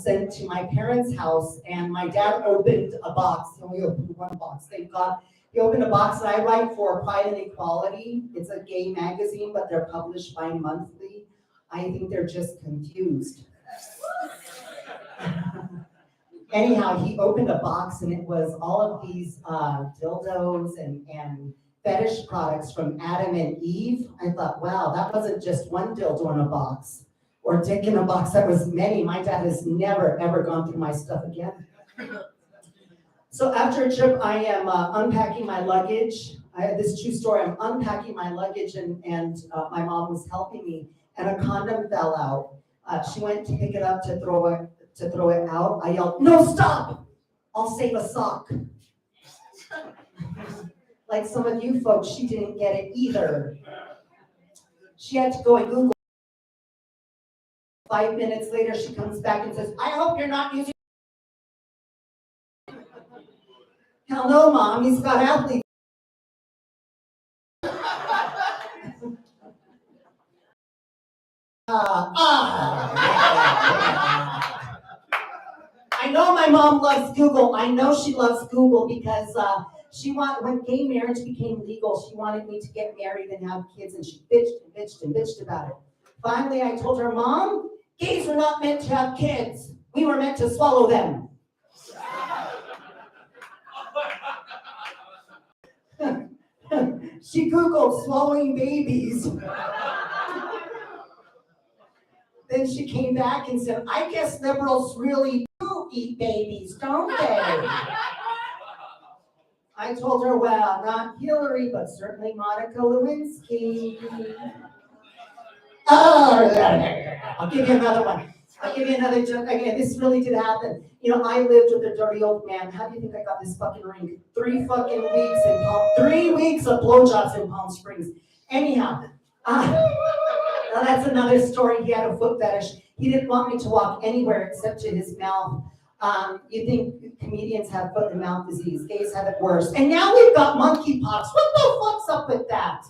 sent to my parents' house, and my dad opened a box. He only opened one box, thank God. He opened a box that I write for Pride and Equality. It's a gay magazine, but they're published bi-monthly. I think they're just confused. Anyhow, he opened a box, and it was all of these dildos and fetish products from Adam and Eve. I thought, wow, that wasn't just one dildo in a box or dick in a box, that was many. My dad has never, ever gone through my stuff again. So after a trip, I am unpacking my luggage. I had this true story. I'm unpacking my luggage, and my mom was helping me, and a condom fell out. She went to pick it up to throw it out. I yelled, no, stop! I'll save a sock. Like some of you folks, she didn't get it either. She had to go and Google. 5 minutes later, she comes back and says, I hope you're not using. Hell no, Mom, he's got athletes. I know my mom loves Google. I know she loves Google because when gay marriage became legal, she wanted me to get married and have kids, and she bitched and bitched and bitched about it. Finally, I told her, Mom, gays were not meant to have kids. We were meant to swallow them. She Googled swallowing babies. Then she came back and said, I guess liberals really do eat babies, don't they? I told her, well, not Hillary, but certainly Monica Lewinsky. Oh, I'll give you another one. I'll give you another joke. Again, this really did happen. You know, I lived with a dirty old man. How do you think I got this fucking ring? 3 weeks of blowjobs in Palm Springs. Anyhow, now that's another story. He had a foot fetish. He didn't want me to walk anywhere except to his mouth. You think comedians have foot and mouth disease. Gays have it worse. And now we've got monkeypox. What the fuck's up with that?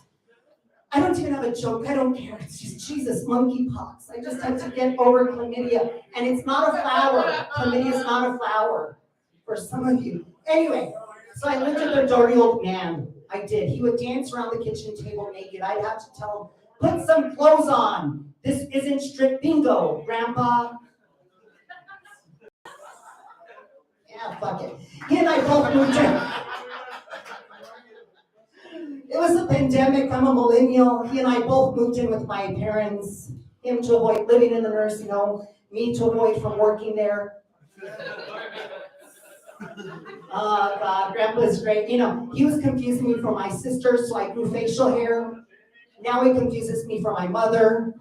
I don't even have a joke. I don't care. It's just, Jesus, monkeypox. I just have to get over chlamydia. And it's not a flower. Chlamydia is not a flower for some of you. Anyway, so I lived with a dirty old man. I did. He would dance around the kitchen table naked. I'd have to tell him, put some clothes on. This isn't strip bingo, Grandpa. Yeah, fuck it. He and I both moved in. It was a pandemic. I'm a millennial. He and I both moved in with my parents. Him to avoid living in the nursing home, me to avoid from working there. Oh, God, Grandpa's great. You know, he was confusing me for my sister, so I grew facial hair. Now he confuses me for my mother.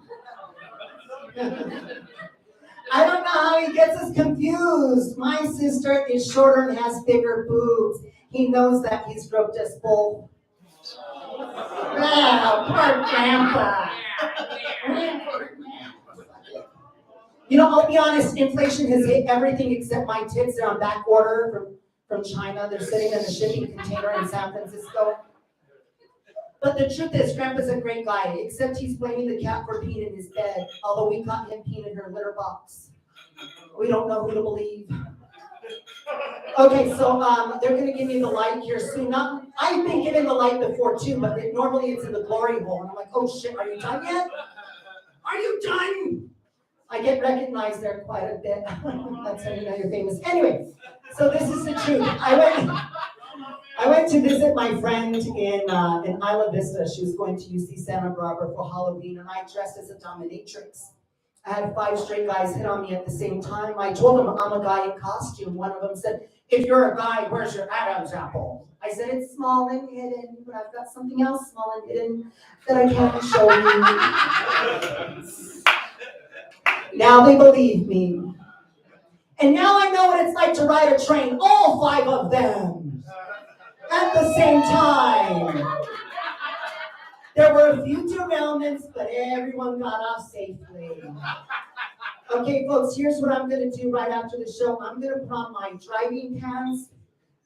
I don't know how he gets us confused. My sister is shorter and has bigger boobs. He knows that he's groped us both. Oh, poor Grandpa. You know, I'll be honest, inflation has hit everything except my tits. They're on back order from China. They're sitting in the shipping container in San Francisco. But the truth is, Grandpa's a great guy, except he's blaming the cat for peeing in his bed, although we caught him peeing in her litter box. We don't know who to believe. Okay, so they're going to give me the light here soon. I've been given the light before too, but normally it's in the glory hole. And I'm like, oh shit, are you done yet? Are you done? I get recognized there quite a bit. That's how you know you're famous. Anyway, so this is the truth. I went to visit my friend in Isla Vista. She was going to UC Santa Barbara for Halloween, and I dressed as a dominatrix. I had 5 straight guys hit on me at the same time. I told them I'm a guy in costume. One of them said, if you're a guy, where's your Adam's apple? I said, it's small and hidden, but I've got something else small and hidden that I can't show you. Now they believe me. And now I know what it's like to ride a train, all 5 of them, at the same time. There were a few derailments, but everyone got off safely. Okay, folks, here's what I'm going to do right after the show. I'm going to put on my driving pants.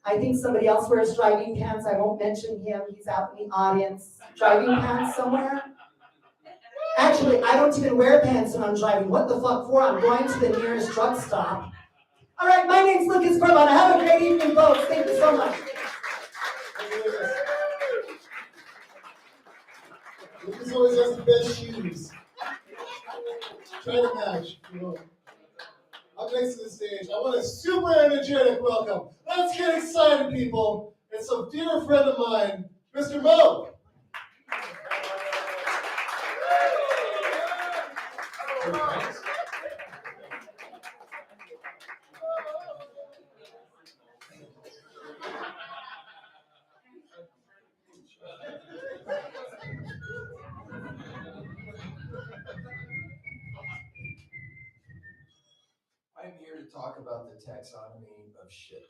I think somebody else wears driving pants. I won't mention him. He's out in the audience. Driving pants somewhere? Actually, I don't even wear pants when I'm driving. What the fuck for? I'm going to the nearest truck stop. All right, my name's Lucas Corbana. Have a great evening, folks. Thank you so much. Lucas always has the best shoes. Try to match. Up next to the stage, I want a super energetic welcome. Let's get excited, people. It's a dear friend of mine, Mr. Mo. I'm here to talk about the taxonomy of shit.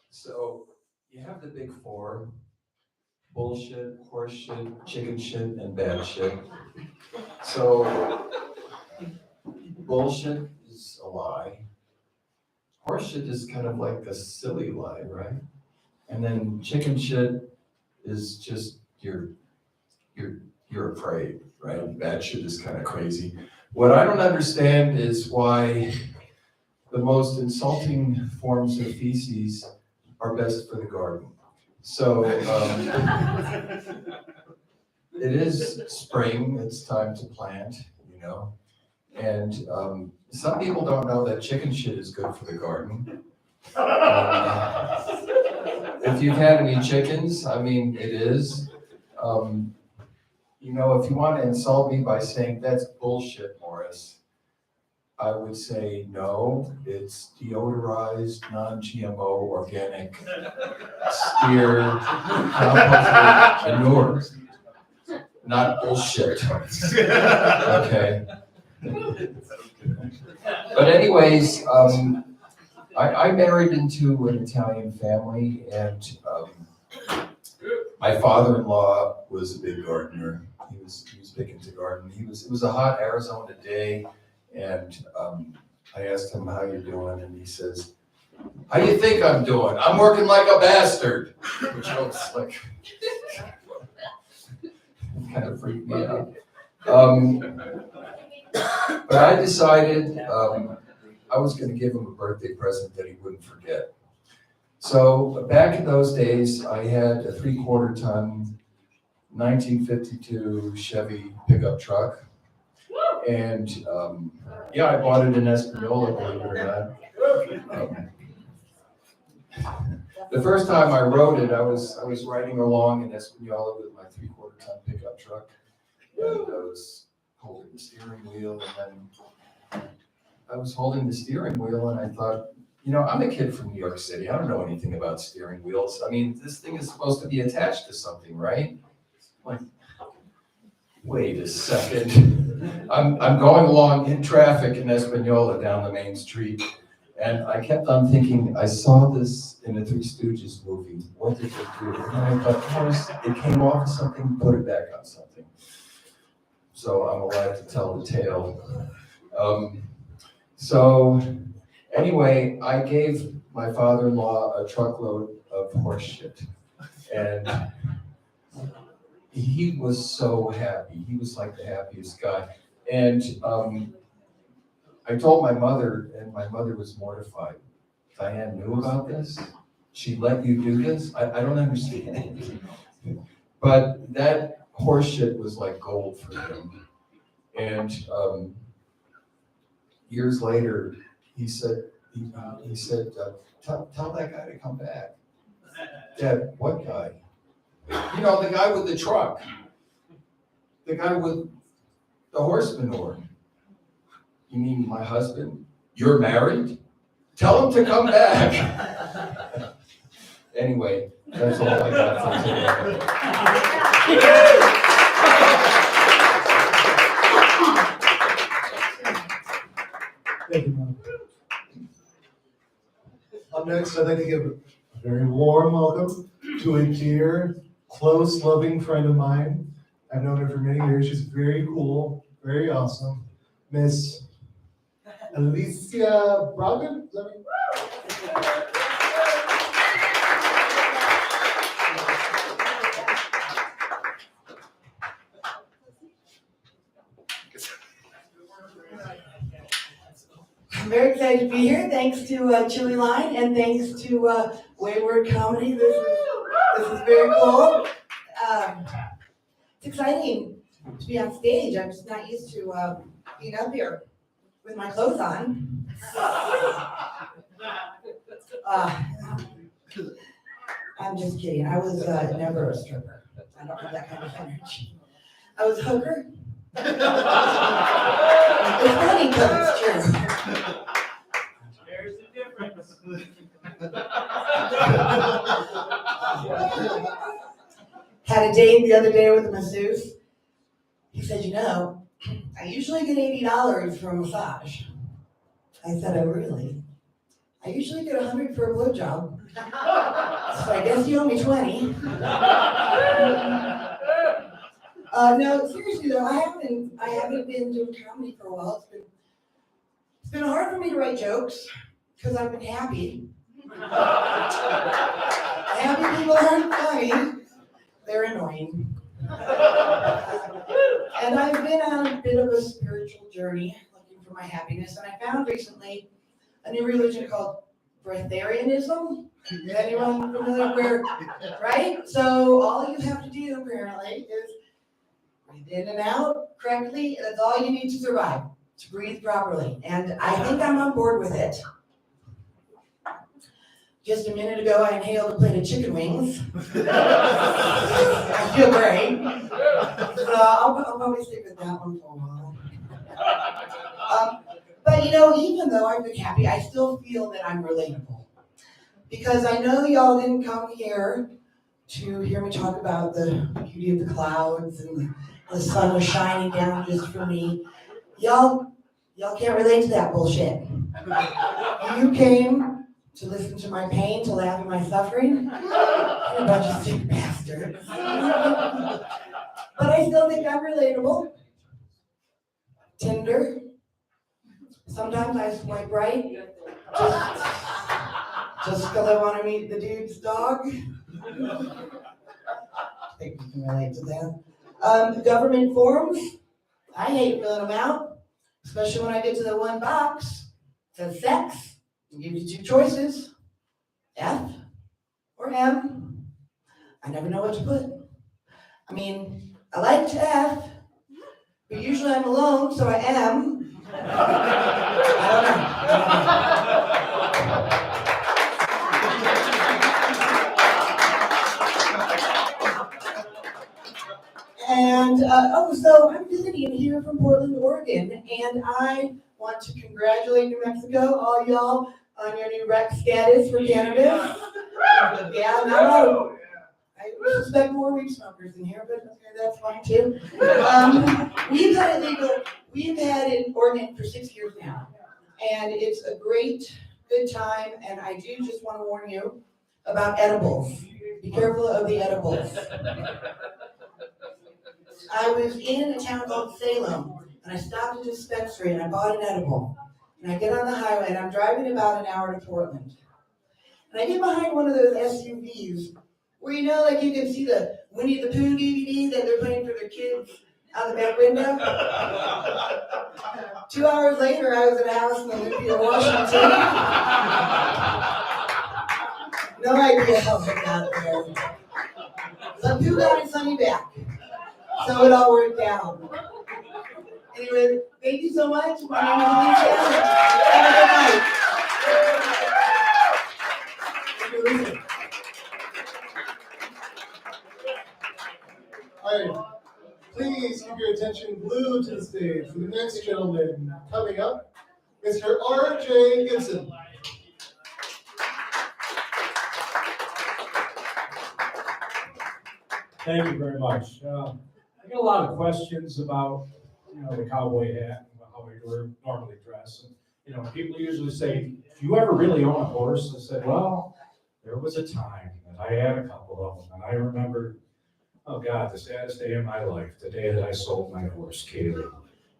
So you have the big 4: bullshit, horse shit, chicken shit, and bad shit. So bullshit is a lie. Horse shit is kind of like a silly lie, right? And then chicken shit is just your you're afraid, right? Bad shit is kind of crazy. What I don't understand is why the most insulting forms of feces are best for the garden. So it is spring, it's time to plant, you know. And some people don't know that chicken shit is good for the garden. If you've had any chickens, I mean, it is. You know, if you want to insult me by saying that's bullshit, Morris, I would say no, it's deodorized, non-GMO, organic, steer, composted manure, not bullshit. Okay. But anyways, I married into an Italian family, and my father-in-law was a big gardener. He was big into gardening. It was a hot Arizona day, and I asked him, how you doing? And he says, how you think I'm doing? I'm working like a bastard, which looks like kind of freaked me out. But I decided I was going to give him a birthday present that he wouldn't forget. So back in those days, I had a 3/4 ton 1952 Chevy pickup truck. And yeah, I bought it in Espanola, believe it or not. The first time I rode it, I was riding along in Espanola with my 3/4 ton pickup truck. And I was holding the steering wheel, and then I was holding the steering wheel, and I thought, you know, I'm a kid from New York City. I don't know anything about steering wheels. I mean, this thing is supposed to be attached to something, right? Like, wait a second. I'm going along in traffic in Espanola down the main street, and I kept on thinking, I saw this in a Three Stooges movie. What did they do? And I thought, of course, it came off of something, put it back on something. So I'm allowed to tell the tale. So anyway, I gave my father-in-law a truckload of horse shit. And he was so happy. He was like the happiest guy. And I told my mother, and my mother was mortified. Diane knew about this? She let you do this? I don't understand. But that horse shit was like gold for him. And years later, he said, tell that guy to come back. Dad, what guy? You know, the guy with the truck. The guy with the horse manure. You mean my husband? You're married? Tell him to come back. Anyway, that's all I got for today. Thank you, Mom. Up next, I'd like to give a very warm welcome to a dear, close, loving friend of mine. I've known her for many years. She's very cool, very awesome. Miss Alicia Brogdon? Is that right? I'm very excited to be here. Thanks to Chili Line and thanks to Wayward Comedy. This is very cool. It's exciting to be on stage. I'm just not used to being up here with my clothes on. I'm just kidding. I was never a stripper. I don't have that kind of energy. I was a hooker. It's funny because it's true. There's a difference. Had a date the other day with a masseuse. He said, you know, I usually get $80 for a massage. I said, oh, really? I usually get $100 for a blowjob. So I guess you owe me 20. No, seriously though, I haven't been doing comedy for a while. It's been hard for me to write jokes because I've been happy. Happy people aren't funny. They're annoying. And I've been on a bit of a spiritual journey looking for my happiness, and I found recently a new religion called Breatharianism. Anyone familiar where, right? So all you have to do apparently is breathe in and out correctly. That's all you need to survive, to breathe properly. And I think I'm on board with it. Just a minute ago, I inhaled a plate of chicken wings. I feel great. So I'll probably stick with that one for a while. But you know, even though I've been happy, I still feel that I'm relatable. Because I know y'all didn't come here to hear me talk about the beauty of the clouds and the sun was shining down just for me. Y'all can't relate to that bullshit. You came to listen to my pain, to laugh at my suffering. You're a bunch of sick bastards. But I still think I'm relatable. Tinder. Sometimes I swipe right. Just because I want to meet the dude's dog. I think you can relate to that. Government forms. I hate filling them out. Especially when I get to the one box. It says sex. It gives you two choices. F or M. I never know what to put. I mean, I like to F, but usually I'm alone, so I am. I don't know. And, so I'm visiting here from Portland, Oregon, and I want to congratulate New Mexico, all y'all, on your new rec status for cannabis. Yeah, no. I suspect more weed smokers in here, but okay, that's fine too. We've had it in Oregon for 6 years now. And it's a good time, and I do just want to warn you about edibles. Be careful of the edibles. I was in a town called Salem, and I stopped at a dispensary and I bought an edible. And I get on the highway and I'm driving about an hour to Portland. And I get behind one of those SUVs where you know, like you can see the Winnie the Pooh DVD that they're playing for their kids out the back window. 2 hours later, I was at a house in Olympia, Washington. No idea how I got there. But Pooh got his honey back. So it all worked out. Anyway, thank you so much. My name is Alicia. Have a good night. All right, please keep your attention glued to the stage for the next gentleman coming up, Mr. R.J. Gibson. Thank you very much. I get a lot of questions about, the cowboy hat and how we normally dress. And, people usually say, do you ever really own a horse? I said, well, there was a time that I had a couple of them. And I remember, oh God, the saddest day of my life, the day that I sold my horse, Kaylee.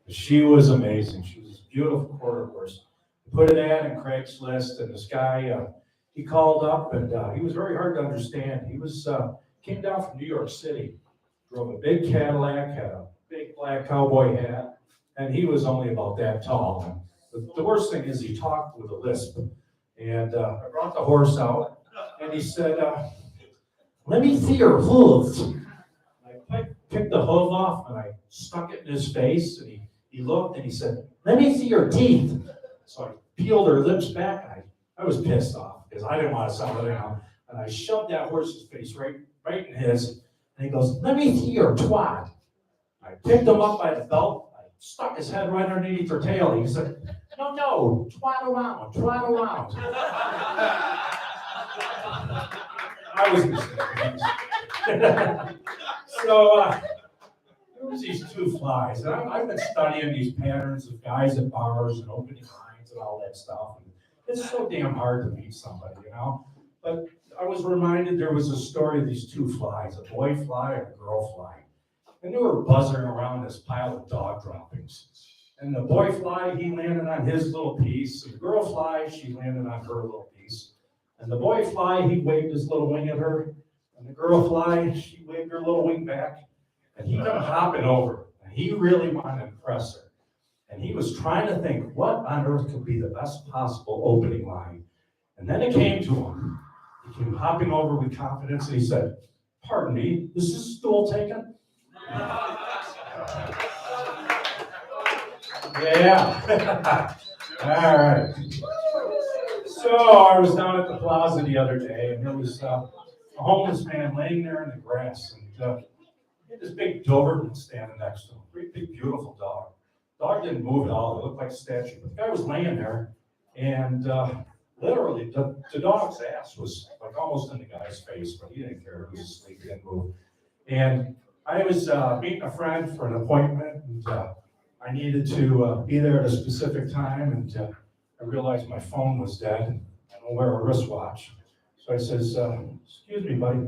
She was amazing. She was a beautiful quarter horse. I put an ad in Craigslist, and this guy, he called up, and he was very hard to understand. He came down from New York City, drove a big Cadillac, had a big black cowboy hat, and he was only about that tall. And the worst thing is he talked with a lisp. And I brought the horse out, and he said, let me see your hooves. I picked the hoof off, and I stuck it in his face, and he looked, and he said, let me see your teeth. So I peeled her lips back, and I was pissed off, because I didn't want to sound it out. And I shoved that horse's face right in his, and he goes, let me see your twat. I picked him up by the belt, I stuck his head right underneath her tail. He said, no, twat around. I was mistaken. So there was these two flies, and I've been studying these patterns of guys at bars and opening lines and all that stuff. And it's so damn hard to meet somebody, But I was reminded there was a story of these two flies, a boy fly and a girl fly. And they were buzzing around this pile of dog droppings. And the boy fly, he landed on his little piece. And the girl fly, she landed on her little piece. And the boy fly, he waved his little wing at her. And the girl fly, she waved her little wing back. And he come hopping over, and he really wanted to impress her. And he was trying to think, what on earth could be the best possible opening line? And then it came to him. He came hopping over with confidence, and he said, "Pardon me, is this stool taken?" Yeah. All right. So I was down at the plaza the other day, and there was a homeless man laying there in the grass, and he had this big Doberman standing next to him, great big beautiful dog. Dog didn't move at all; it looked like a statue. But the guy was laying there, and literally the dog's ass was like almost in the guy's face, but he didn't care. He was asleep; he didn't move. And I was meeting a friend for an appointment, and I needed to be there at a specific time, and I realized my phone was dead, and I don't wear a wristwatch. So I says, "Excuse me, buddy,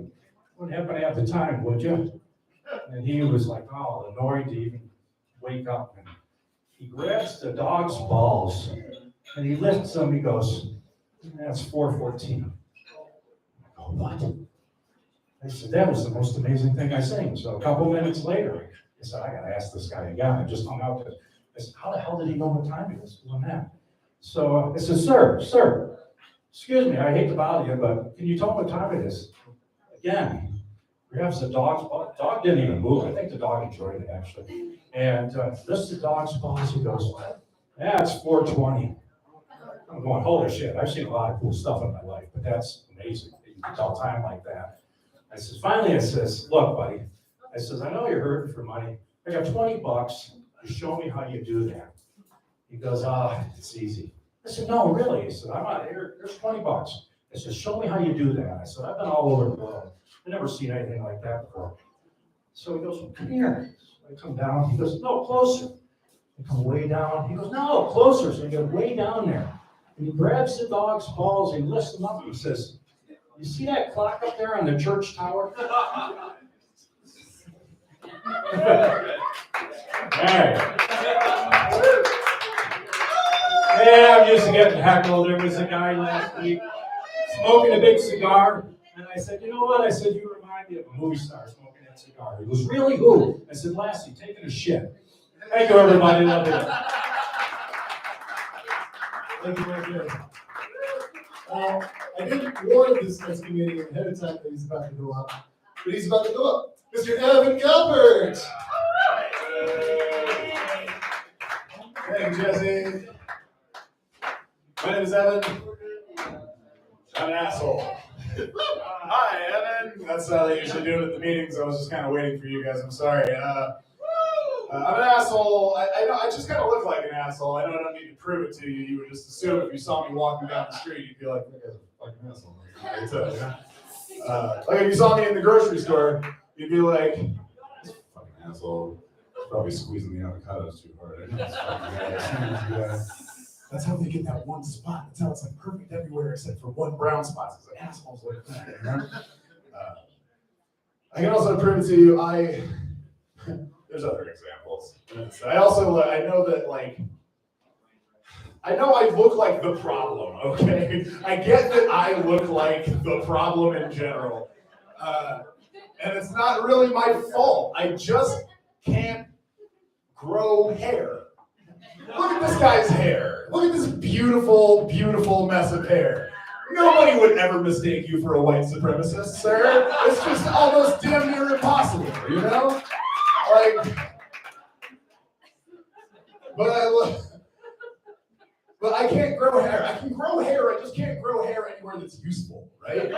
what happened at the time, would you?" And he was like, oh, annoyed to even wake up. And he grabs the dog's balls, and he lifts them, he goes, "That's 414. I go, "What?" I said, "That was the most amazing thing I seen." So a couple minutes later, I said, "I gotta ask this guy again." I just hung out with him. I said, "How the hell did he know what time it was doing that?" So I said, Sir, excuse me, I hate to bother you, but can you tell me what time it is?" Again, grabs the dog's ball. Dog didn't even move. I think the dog enjoyed it, actually. And lifts the dog's balls. He goes, "Yeah, it's 420. I'm going, holy shit, I've seen a lot of cool stuff in my life, but that's amazing that you can tell time like that. Finally, I says, "Look, buddy," I says, "I know you're hurting for money. I got $20 to show me how you do that." He goes, "It's easy." I said, "No, really." He said, "I'm out here, here's $20. I said, "Show me how you do that." I said, "I've been all over the world. I've never seen anything like that before." So he goes, "Come here." So I come down. He goes, "No, closer." I come way down. He goes, "No, closer." So I get way down there. And he grabs the dog's balls and lifts them up. And he says, "You see that clock up there on the church tower?" All right. Yeah, I'm used to getting heckled. There was a guy last week smoking a big cigar. And I said, "You know what?" I said, "You remind me of a movie star smoking that cigar." He goes, "Really? Who?" I said, "Lassie, taking a shit." Thank you, everybody. Love you. Thank you, right there. I didn't warn this next comedian ahead of time that he's about to go up, but he's about to go up. Mr. Evan Gilbert. Thank you, Jesse. My name is Evan. I'm an asshole. Hi, Evan. That's how they usually do it at the meetings. I was just kind of waiting for you guys. I'm sorry. I'm an asshole. I just kind of look like an asshole. I don't need to prove it to you. You would just assume if you saw me walking down the street, you'd be like, "That guy's a fucking asshole." Like if you saw me in the grocery store, you'd be like, "This fucking asshole is probably squeezing the avocados too hard." I know this fucking guy. That's how they get that one spot. That's how it's like perfect everywhere except for one brown spot. It's like assholes like that, you know? I can also prove it to you. There's other examples. I know that, like, I know I look like the problem, okay? I get that I look like the problem in general. And it's not really my fault. I just can't grow hair. Look at this guy's hair. Look at this beautiful, beautiful mess of hair. Nobody would ever mistake you for a white supremacist, sir. It's just almost damn near impossible, you know? Like, but I can't grow hair. I can grow hair, I just can't grow hair anywhere that's useful, right?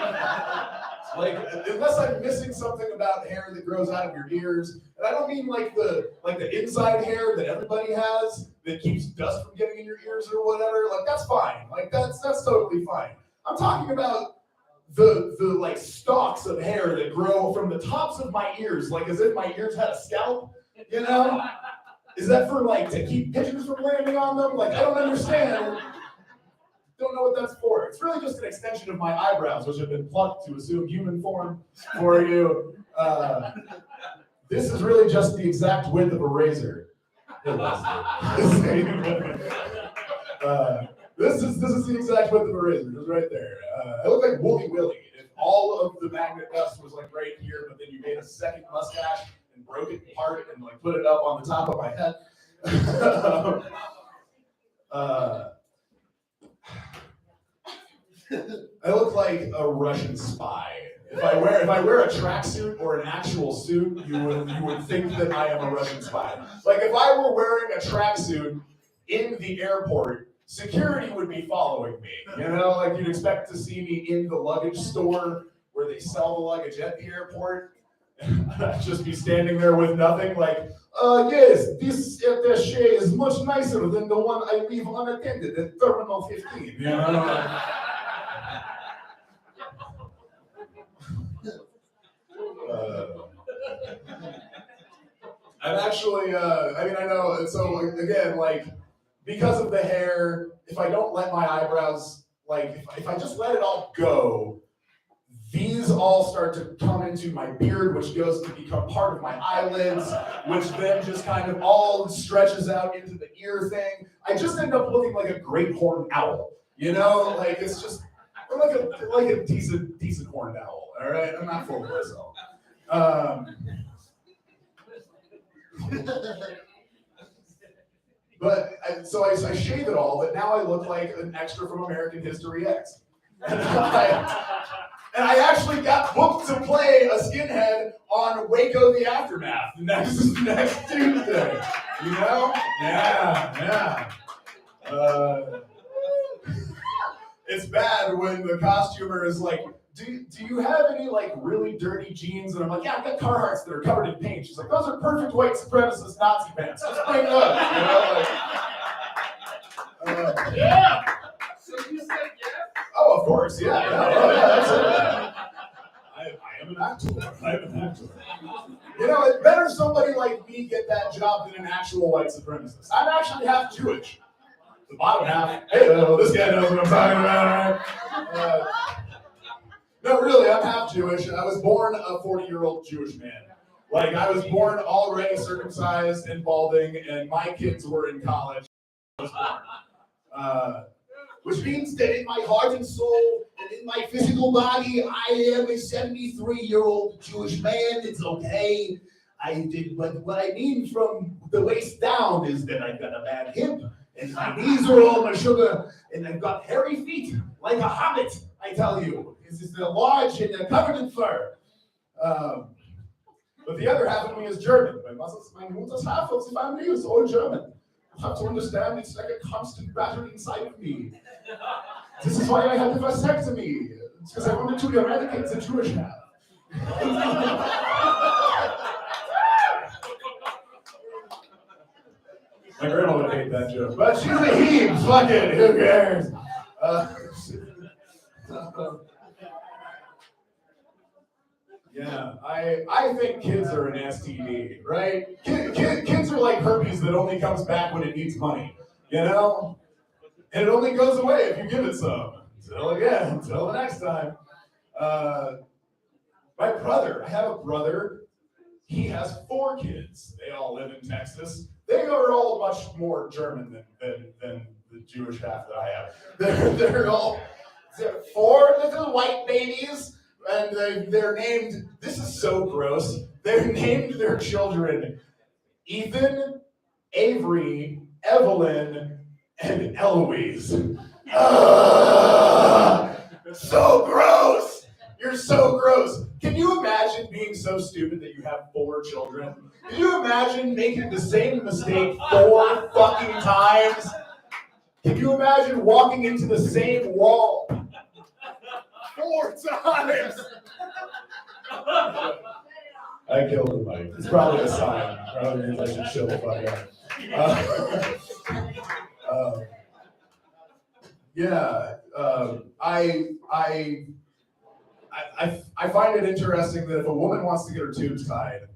Like, unless I'm missing something about hair that grows out of your ears, and I don't mean like the inside hair that everybody has that keeps dust from getting in your ears or whatever. Like, that's fine. Like, that's totally fine. I'm talking about the like stalks of hair that grow from the tops of my ears, like as if my ears had a scalp, you know? Is that for like to keep pigeons from landing on them? Like, I don't understand. Don't know what that's for. It's really just an extension of my eyebrows, which have been plucked to assume human form for you. This is really just the exact width of a razor. This is the exact width of a razor, just right there. I look like Wooly Willy. If all of the magnet dust was like right here, but then you made a second mustache and and broke it apart and like put it up on the top of my head. I look like a Russian spy. If I wear a tracksuit or an actual suit, you would think that I am a Russian spy. Like if I were wearing a tracksuit in the airport, security would be following me. You know, like you'd expect to see me in the luggage store where they sell the luggage at the airport. I'd just be standing there with nothing, like, yes, this attaché is much nicer than the one I leave unattended at Terminal 15. You know? I'm actually, I know, so again, like, because of the hair, if I don't let my eyebrows, like, if I just let it all go, these all start to come into my beard, which goes to become part of my eyelids, which then just kind of all stretches out into the ear thing. I just end up looking like a great horned owl, you know? Like, it's just, like a decent horned owl, all right? I'm not fooling myself. So I shave it all, but now I look like an extra from American History X. And I actually got booked to play a skinhead on Waco the Aftermath next Tuesday. You know? Yeah. It's bad when the costumer is like, do you have any like really dirty jeans? And I'm like, yeah, I've got Carhartts that are covered in paint. She's like, those are perfect white supremacist Nazi pants. Just bring those. You know? Like, yeah. So you said yes? Oh, of course, yeah. That's it. I am an actor. You know, it's better somebody like me get that job than an actual white supremacist. I'm actually half Jewish. The bottom half, hey, this guy knows what I'm talking about, right? No, really, I'm half Jewish. I was born a 40-year-old Jewish man. Like, I was born already circumcised and balding, and my kids were in college. Which means that in my heart and soul and in my physical body, I am a 73-year-old Jewish man. It's okay. But what I mean from the waist down is that I've got a bad hip, and my knees are all my sugar, and I've got hairy feet like a hobbit, I tell you. They're large and they're covered in fur. But the other half of me is German. My mother's half of the family is all German. You have to understand, it's like a constant battle inside of me. This is why I had the vasectomy. It's because I wanted to eradicate the Jewish half. My grandma would hate that joke, but she's a heave. Fuck it, who cares? Yeah, I think kids are an STD, right? Kids are like herpes that only comes back when it needs money, you know? And it only goes away if you give it some. Until the next time. My brother, I have a brother. He has 4 kids. They all live in Texas. They are all much more German than the Jewish half that I have. They're 4 little white babies. And they're named, this is so gross, they're named their children Ethan, Avery, Evelyn, and Eloise. So gross! You're so gross. Can you imagine being so stupid that you have 4 children? Can you imagine making the same mistake 4 fucking times? Can you imagine walking into the same wall 4 times? I killed the mic. It's probably a sign. Probably means I should chill the fuck out. I find it interesting that if a woman wants to get her tubes tied,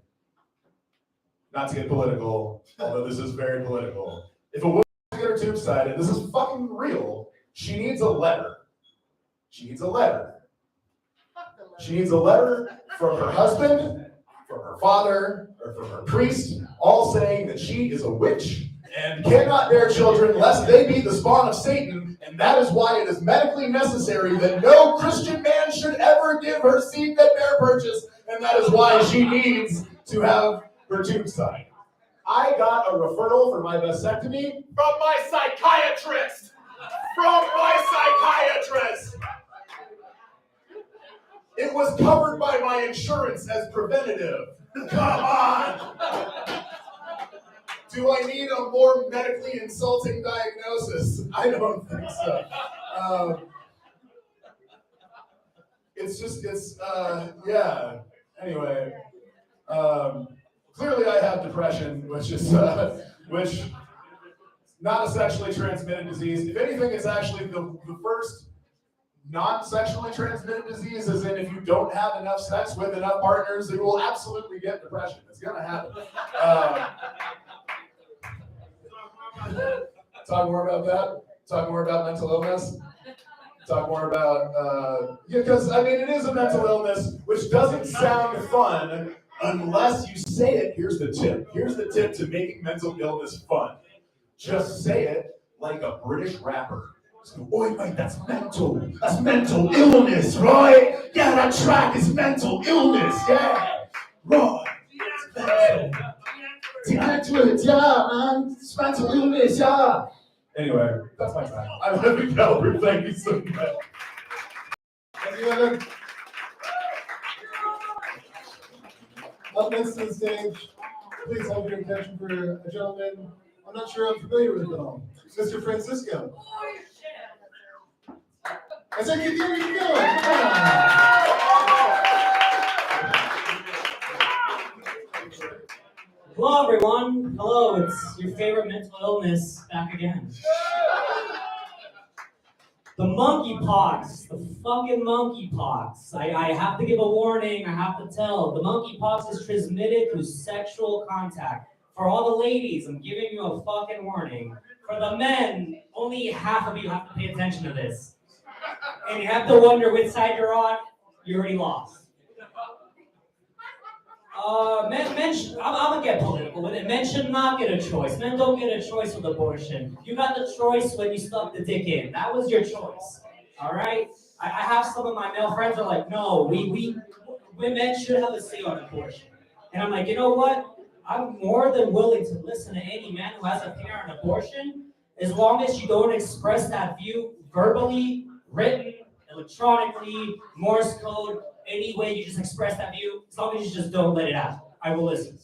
not to get political, although this is very political, if a woman wants to get her tubes tied, and this is fucking real, she needs a letter. She needs a letter. She needs a letter from her husband, from her father, or from her priest, all saying that she is a witch and cannot bear children lest they be the spawn of Satan, and that is why it is medically necessary that no Christian man should ever give her seed that bear purchase, and that is why she needs to have for tube side. I got a referral for my vasectomy from my psychiatrist. It was covered by my insurance as preventative. Come on! Do I need a more medically insulting diagnosis? I don't think so. Yeah. Anyway, clearly I have depression, which not a sexually transmitted disease. If anything, it's actually the first non-sexually transmitted disease, as in if you don't have enough sex with enough partners, you will absolutely get depression. It's gonna happen. Talk more about that. Talk more about mental illness. Talk more about, because I mean, it is a mental illness, which doesn't sound fun unless you say it. Here's the tip. Here's the tip to making mental illness fun. Just say it like a British rapper. So, oi, mate, that's mental. That's mental illness, right? Yeah, that track is mental illness. Yeah, right. It's mental. Yeah, man. It's mental illness, yeah. Anyway, that's my time. I'm Evan Calvert. Thank you so much. Thank you, Evan. Up next to the stage, please hold your attention for a gentleman I'm not sure I'm familiar with at all. Mr. Francisco. I said, keep going. Hello, everyone. Hello, it's your favorite mental illness back again. The monkeypox, the fucking monkeypox. I have to give a warning, I have to tell. The monkeypox is transmitted through sexual contact. For all the ladies, I'm giving you a fucking warning. For the men, only half of you have to pay attention to this. And you have to wonder which side you're on, you already lost. I'm gonna get political with it. Men should not get a choice. Men don't get a choice with abortion. You got the choice when you stuck the dick in. That was your choice. All right? I have some of my male friends are like, no, we men should have a say on abortion. And I'm like, you know what? I'm more than willing to listen to any man who has an opinion on abortion, as long as you don't express that view verbally, written, electronically, Morse code, any way you just express that view, as long as you just don't let it out. I will listen.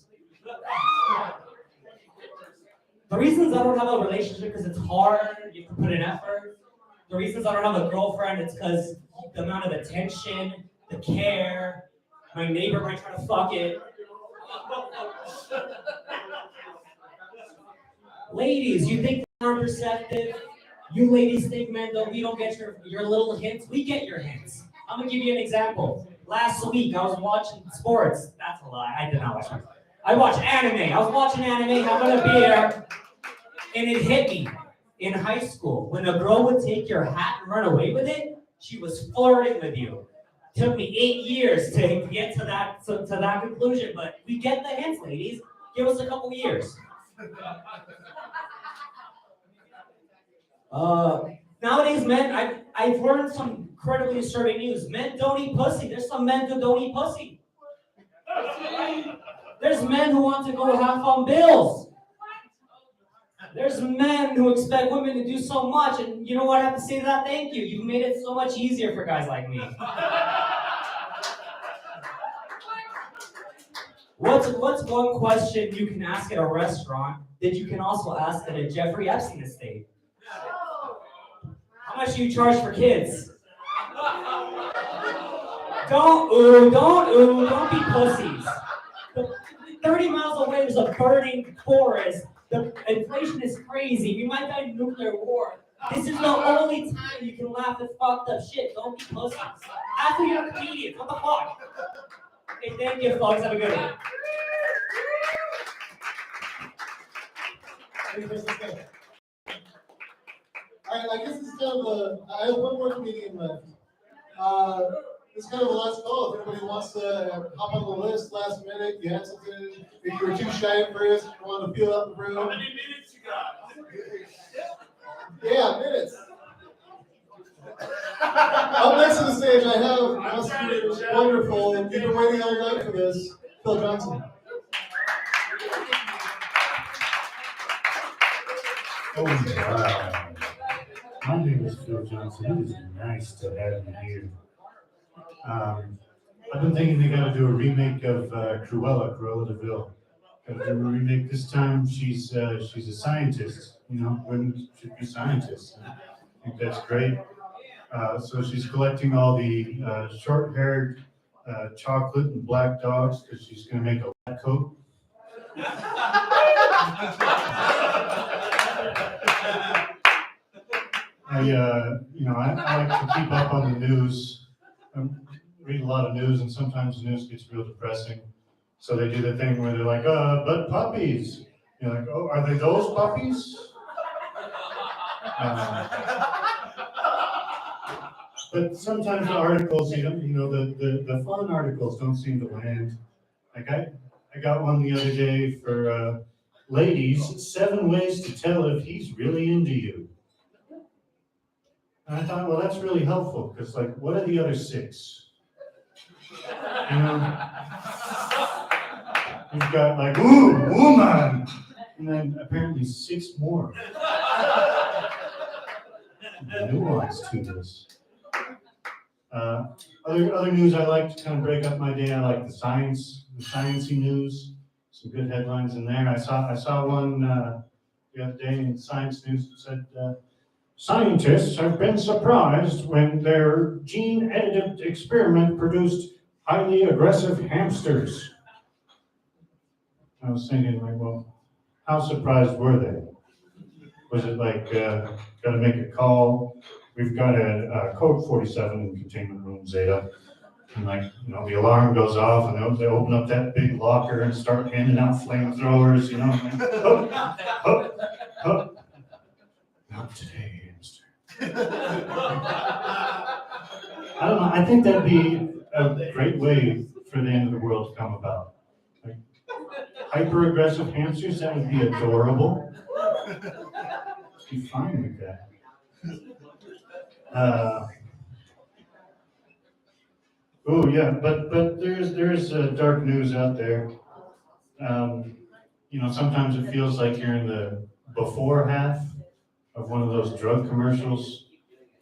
The reasons I don't have a relationship is it's hard, you have to put in effort. The reasons I don't have a girlfriend, it's because the amount of attention, the care, my neighbor might try to fuck it. Ladies, you think men are perceptive? You ladies think men don't, we don't get your little hints? We get your hints. I'm gonna give you an example. Last week, I was watching sports. That's a lie, I did not watch sports. I watched anime. I was watching anime, having a beer, and it hit me. In high school, when a girl would take your hat and run away with it, she was flirting with you. Took me 8 years to get to that conclusion, but we get the hints, ladies. Give us a couple years. Nowadays, men, I've learned some incredibly disturbing news. Men don't eat pussy. There's some men who don't eat pussy. There's men who want to go half on bills. There's men who expect women to do so much, and you know what I have to say to that? Thank you. You've made it so much easier for guys like me. What's one question you can ask at a restaurant that you can also ask at a Jeffrey Epstein estate? How much do you charge for kids? Don't be pussies. 30 miles away, there's a burning forest. The inflation is crazy. We might die in nuclear war. This is the only time you can laugh at fucked up shit. Don't be pussies. After you're a comedian, what the fuck? Okay, thank you, folks. Have a good one. All right, I guess this is kind of I have one more comedian left. This is kind of the last call. If anybody wants to hop on the list last minute, you had something, if you were too shy at first, you want to feel out the room. How many minutes you got? Yeah, minutes. Up next to the stage, I have wonderful, and you've been waiting all your life for this, Phil Johnson. Oh, wow. My name is Phil Johnson. It is nice to have you here. I've been thinking they gotta do a remake of Cruella de Vil. Gotta do a remake this time. She's a scientist, you know, women should be scientists. I think that's great. So she's collecting all the short-haired chocolate and black dogs because she's gonna make a lab coat. I like to keep up on the news. I read a lot of news, and sometimes the news gets real depressing. So they do the thing where they're like, but puppies. You're like, oh, are they those puppies? But sometimes the articles, the fun articles don't seem to land. Like I got one the other day for ladies, 7 ways to tell if he's really into you. And I thought, well, that's really helpful, because like, what are the other 6? You know? You've got like, ooh, woman! And then apparently 6 more. Nuance to this. Other news I like to kind of break up my day. I like the sciencey news. Some good headlines in there. I saw one the other day in Science News that said, scientists have been surprised when their gene-edited experiment produced highly aggressive hamsters. I was thinking, like, well, how surprised were they? Was it like, gotta make a call? We've got a code 47 in containment room Zeta. And like, the alarm goes off and they open up that big locker and start handing out flamethrowers, Not today, hamster. I don't know, I think that'd be a great way for the end of the world to come about. Like, hyper-aggressive hamsters, that would be adorable. Be fine with that. Oh yeah, but there's dark news out there. Sometimes it feels like you're in the before half of one of those drug commercials,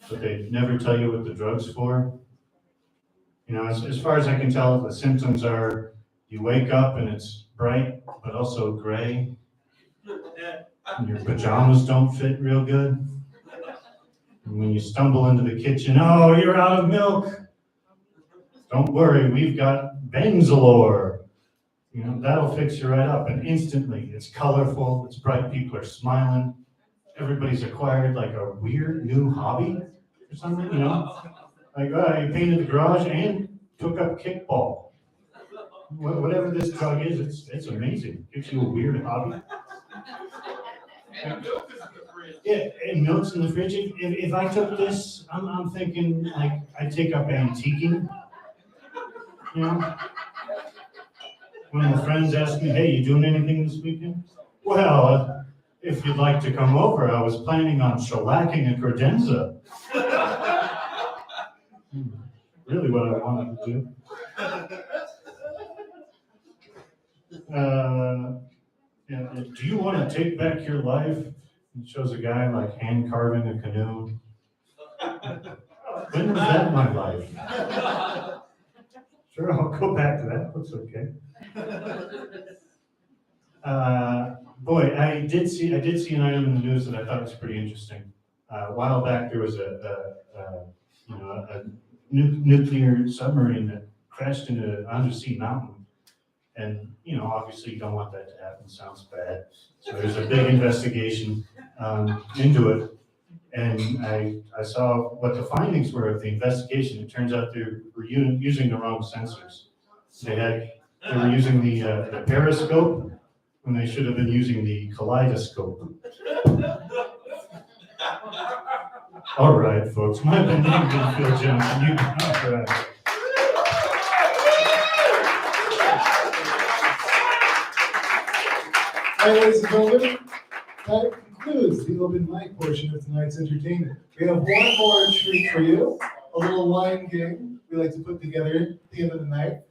but they never tell you what the drug's for. As far as I can tell, the symptoms are you wake up and it's bright, but also gray. And your pajamas don't fit real good. And when you stumble into the kitchen, oh, you're out of milk. Don't worry, we've got Benzalore. That'll fix you right up. And instantly, it's colorful, it's bright, people are smiling. Everybody's acquired like a weird new hobby or something, Like, you painted the garage and took up kickball. Whatever this drug is, it's amazing. It gives you a weird hobby. Yeah, and milk's in the fridge. If I took this, I'm thinking like I'd take up antiquing. One of my friends asked me, hey, you doing anything this weekend? Well, if you'd like to come over, I was planning on shellacking a credenza. Really what I wanted to do. Do you want to take back your life? It shows a guy like hand carving a canoe. When was that my life? Sure, I'll go back to that. Looks okay. Boy, I did see an item in the news that I thought was pretty interesting. A while back, there was a nuclear submarine that crashed into an undersea mountain. And, obviously you don't want that to happen. Sounds bad. So there's a big investigation into it. And I saw what the findings were of the investigation. It turns out they were using the wrong sensors. They were using the periscope when they should have been using the kaleidoscope. All right, folks. My name is Phil Johnson. You all right. All right, ladies and gentlemen, that concludes the open mic portion of tonight's entertainment. We have one more treat for you, a little wine game we like to put together at the end of the night.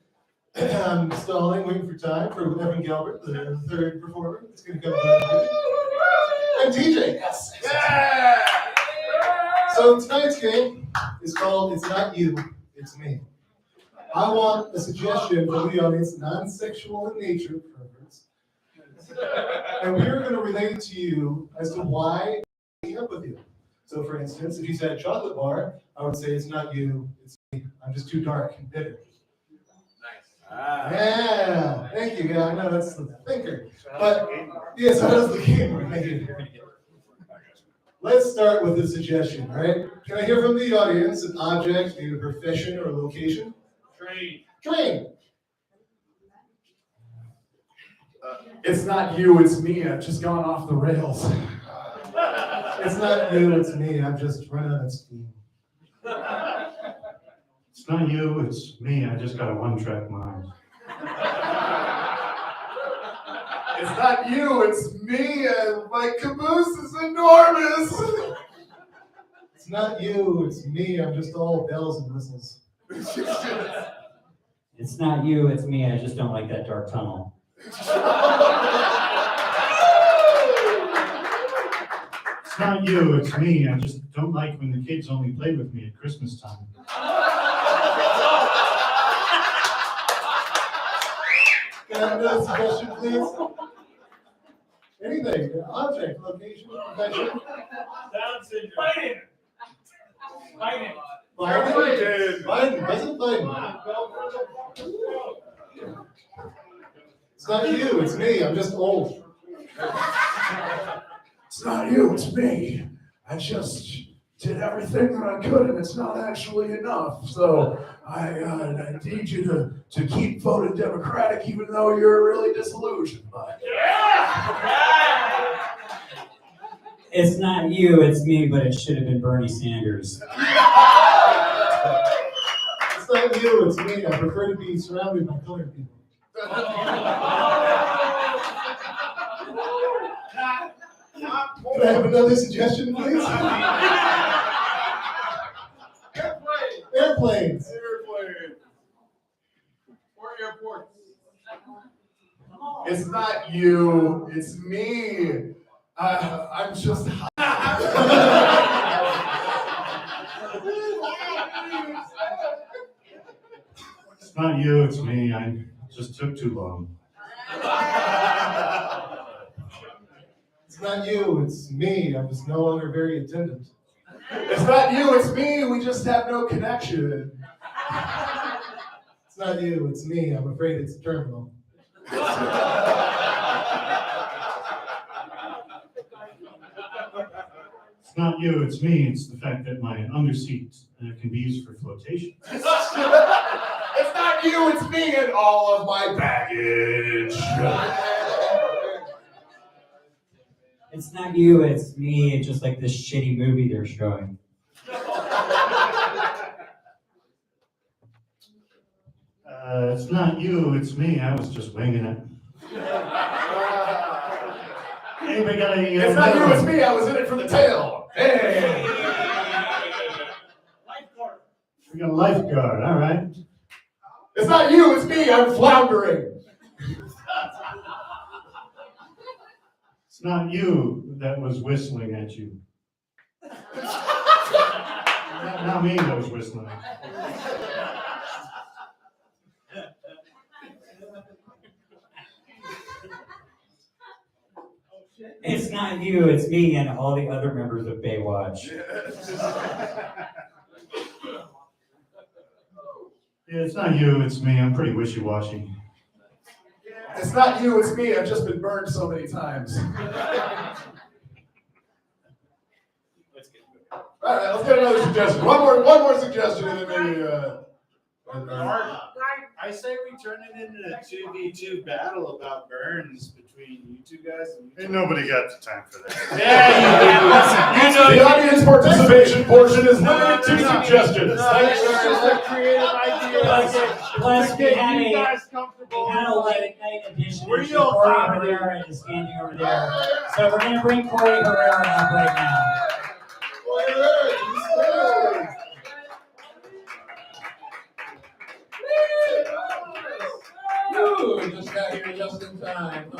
I'm stalling, waiting for time for Evan Galbert, the third performer. It's going to come down here. And TJ. Yes. Yeah. So tonight's game is called It's Not You, It's Me. I want a suggestion from the audience, non-sexual in nature, perverts. And we're going to relate to you as to why I'm breaking up with you. So for instance, if you said chocolate bar, I would say it's not you, it's me. I'm just too dark and bitter. Yeah, thank you. Yeah, I know that's the thinker. But yes, that was the gamer. Thank you. Let's start with a suggestion, right? Can I hear from the audience an object, maybe a profession or a location? Train. Train. It's not you, it's me. I've just gone off the rails. It's not you, it's me. I've just run out of steam. It's not you, it's me. I just got a one-track mind. It's not you, it's me, and my caboose is enormous. It's not you, it's me. I'm just all bells and whistles. It's not you, it's me. I just don't like that dark tunnel. It's not you, it's me. I just don't like when the kids only play with me at Christmas time. Can I have another suggestion, please? Anything, object, location, profession. Down syndrome. Biden. Biden, President Biden. It's not you, it's me. I'm just old. It's not you, it's me. I just did everything that I could, and it's not actually enough. So I need you to keep voting Democratic, even though you're really disillusioned by it. It's not you, it's me, but it should have been Bernie Sanders. It's not you, it's me. I prefer to be surrounded by colored people. Can I have another suggestion, please? Airplanes. Or airports. It's not you, it's me. I'm just It's not you, it's me. I just took too long. It's not you, it's me. I'm just no longer very attentive. It's not you, it's me. We just have no connection. It's not you, it's me. I'm afraid it's a terminal. It's not you, it's me. It's the fact that my underseat can be used for flotation. It's not you, it's me and all of my baggage. It's not you, it's me, just like this shitty movie they're showing. It's not you, it's me. I was just winging it. Anybody got any? It's not you, it's me. I was in it for the tail. Hey. We got a lifeguard, all right. It's not you, it's me. I'm floundering. It's not you that was whistling at you. Not me that was whistling. It's not you, it's me and all the other members of Baywatch. Yeah, it's not you, it's me. I'm pretty wishy-washy. It's not you, it's me. I've just been burned so many times. All right, let's get another suggestion. One more suggestion, and then maybe. I say we turn it into a 2v2 battle about burns between you two guys. Ain't nobody got the time for that. Yeah, the audience participation portion is limited to suggestions. Thanks for creative idea. Plus, we had you a guys comfortable. late night edition. Real Corey comedy. Herrera is standing over there. So we're gonna bring Corey Herrera up right now. Ooh, just got here just in time.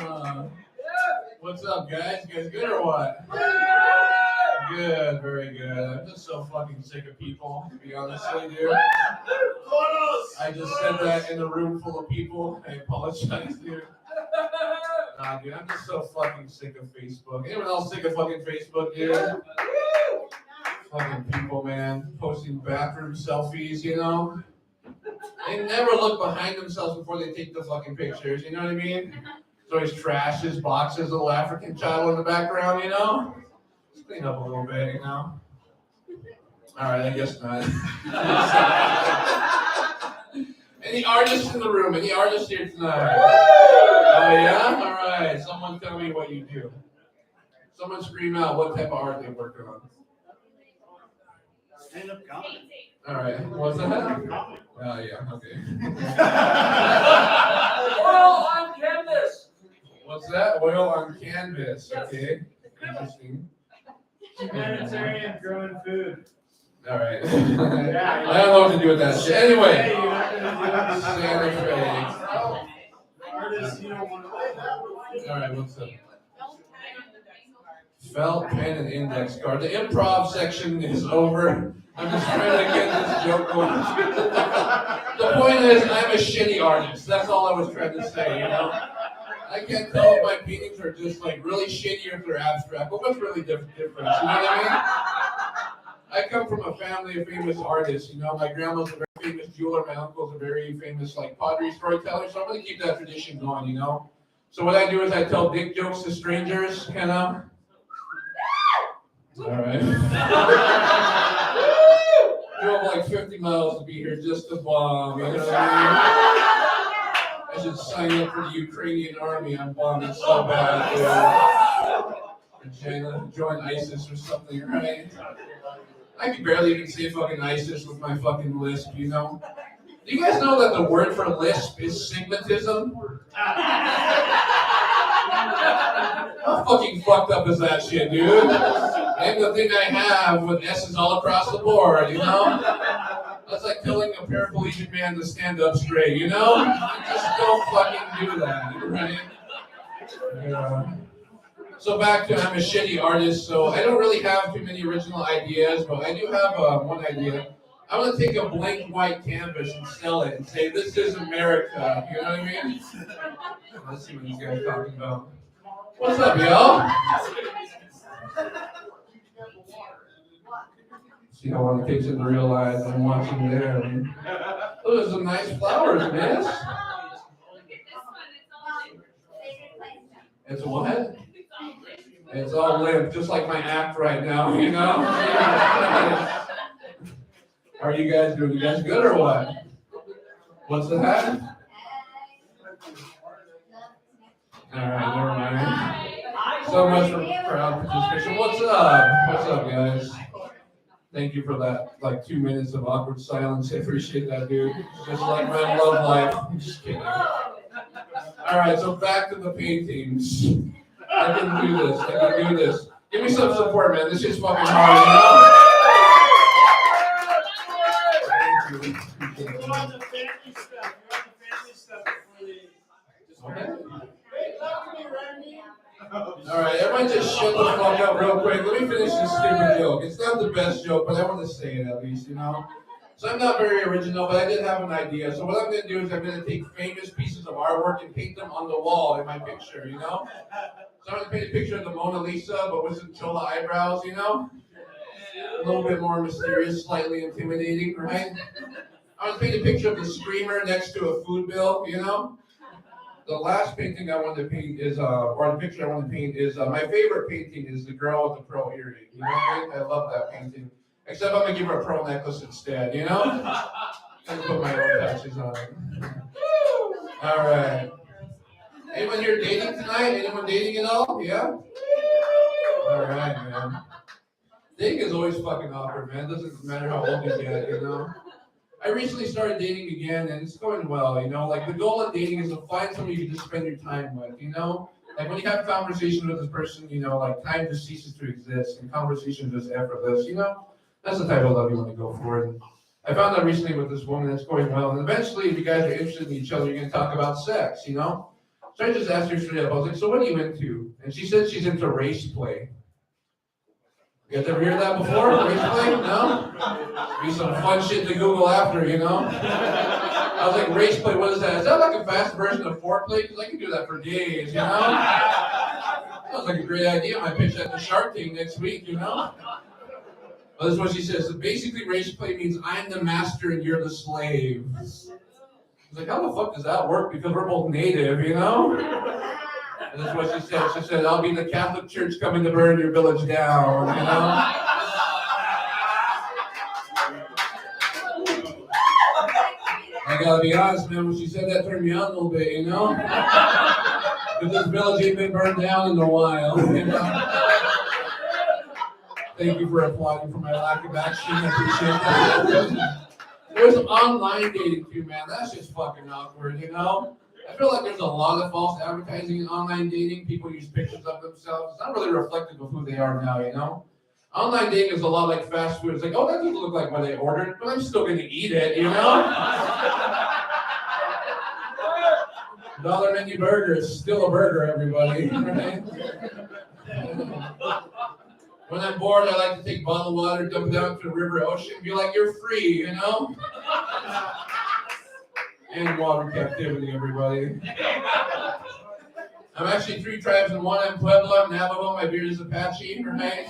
What's up, guys? You guys good or what? Good, very good. I'm just so fucking sick of people, to be honest with you. I just said that in a room full of people. I apologize, dude. Nah, dude, I'm just so fucking sick of Facebook. Anyone else sick of fucking Facebook, dude? Fucking people, man. Posting bathroom selfies, you know? They never look behind themselves before they take the fucking pictures, you know what I mean? There's always trashes, boxes, a little African child in the background, you know? Let's clean up a little bit, you know? Alright, I guess not. Any artists in the room? Any artists here tonight? Oh yeah? Alright, someone tell me what you do. Someone scream out what type of art they're working on. Stand-up comedy. Alright, what's that? Oh yeah, okay. Oil on canvas. What's that? Oil on canvas, okay. Interesting. Humanitarian growing food. Alright. I don't know what to do with that shit. Anyway. Hey, you're not gonna do Santa Fe. Artists, you don't want to. Alright, what's up? Felt, pen, and index card. The improv section is over. I'm just trying to get this joke going. The point is, I'm a shitty artist. That's all I was trying to say, you know? I can't tell if my paintings are just like really shitty or if they're abstract. But what's really different, you know what I mean? I come from a family of famous artists, you know? My grandma's a very famous jeweler, my uncle's a very famous like pottery storyteller, so I'm gonna keep that tradition going, you know? So what I do is I tell dick jokes to strangers, kind of. Alright. Drove like 50 miles to be here just to bomb, you know what I mean? I should sign up for the Ukrainian army. I'm bombing so bad, dude. Join ISIS or something, right? I can barely even say fucking ISIS with my fucking lisp, you know? Do you guys know that the word for lisp is stigmatism? How fucking fucked up is that shit, dude? And the thing I have with S's all across the board, you know? That's like telling a paraplegic man to stand up straight, you know? Just don't fucking do that, right? Yeah. So back to, I'm a shitty artist, so I don't really have too many original ideas, but I do have one idea. I want to take a blank white canvas and sell it and say, this is America, you know what I mean? Let's see what these guys are talking about. What's up, y'all? See how one takes it to realize I'm watching them. Those are some nice flowers, miss. It's what? It's all limp, just like my act right now, you know? How are you guys doing? You guys good or what? What's that? Alright, never mind. So much for crowd participation. What's up? What's up, guys? Thank you for that, like 2 minutes of awkward silence. I appreciate that, dude. Just like my love life. I'm just kidding. Alright, so back to the paintings. I can do this. I can do this. Give me some support, man. This shit's fucking hard, you know? Thank you. You're on the family stuff. You're on the family stuff before they just Okay. Hey, talk to me, Randy. Alright, everyone just shut the fuck up real quick. Let me finish this stupid joke. It's not the best joke, but I want to say it at least, you know? So I'm not very original, but I did have an idea. So what I'm going to do is I'm going to take famous pieces of artwork and paint them on the wall in my picture, you know? So I'm going to paint a picture of the Mona Lisa, but with some chola eyebrows, you know? A little bit more mysterious, slightly intimidating, right? I'm going to paint a picture of the screamer next to a food bill, you know? The last painting I want to paint is, or the picture I want to paint is, my favorite painting is the girl with the pearl earring. You know what I mean? I love that painting. Except I'm going to give her a pearl necklace instead, you know? I'm going to put my own touches on it. All right. Anyone here dating tonight? Anyone dating at all? Yeah? All right, man. Dating is always fucking awkward, man. It doesn't matter how old you get, you know? I recently started dating again, and it's going well, you know? Like, the goal of dating is to find somebody you can just spend your time with, you know? Like, when you have conversations with this person, you know, like, time just ceases to exist, and conversation is just effortless, you know? That's the type of love you want to go for. And I found out recently with this woman that's going well, and eventually, if you guys are interested in each other, you're going to talk about sex, you know? So I just asked her straight up. I was like, so what are you into? And she said she's into race play. You guys ever hear that before? Race play? No? Be some fun shit to Google after, you know? I was like, race play, what is that? Is that like a fast version of foreplay? Because I can do that for days, you know? Sounds like a great idea. I might pitch that to Shark Tank next week, you know? Well, this is what she says. So basically, race play means I'm the master and you're the slave. I was like, how the fuck does that work? Because we're both native, you know? And that's what she said. She said, I'll be the Catholic Church coming to burn your village down, you know? I gotta be honest, man, when she said that turned me on a little bit, you know? Because this village ain't been burned down in a while, you know? Thank you for applauding for my lack of action. I appreciate that. There's online dating too, man. That's just fucking awkward, you know? I feel like there's a lot of false advertising in online dating. People use pictures of themselves. It's not really reflective of who they are now, you know? Online dating is a lot like fast food. It's like, oh, that doesn't look like what I ordered, but I'm still gonna eat it, you know? Dollar menu burger is still a burger, everybody. Right? When I'm bored, I like to take bottled water, dump it down to the river, ocean, and be like, you're free, you know? And water captivity, everybody. I'm actually 3 tribes in one. I'm Pueblo, I'm Navajo, my beard is Apache, right?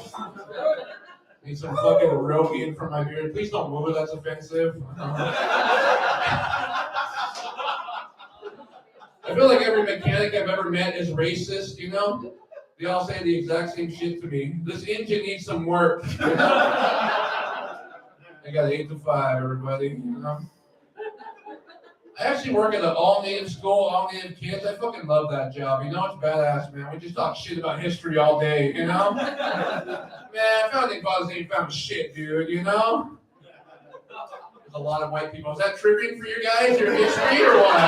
Need some fucking Rogaine for my beard. Please don't move it, that's offensive. I feel like every mechanic I've ever met is racist, you know? They all say the exact same shit to me. This engine needs some work, you know? I got 8 to 5, everybody, you know? I actually work at an all-native school, all-native kids. I fucking love that job. You know, it's badass, man. We just talk shit about history all day, you know? Man, founding fathers ain't found shit, dude, you know? There's a lot of white people. Is that triggering for you guys, your history, or what?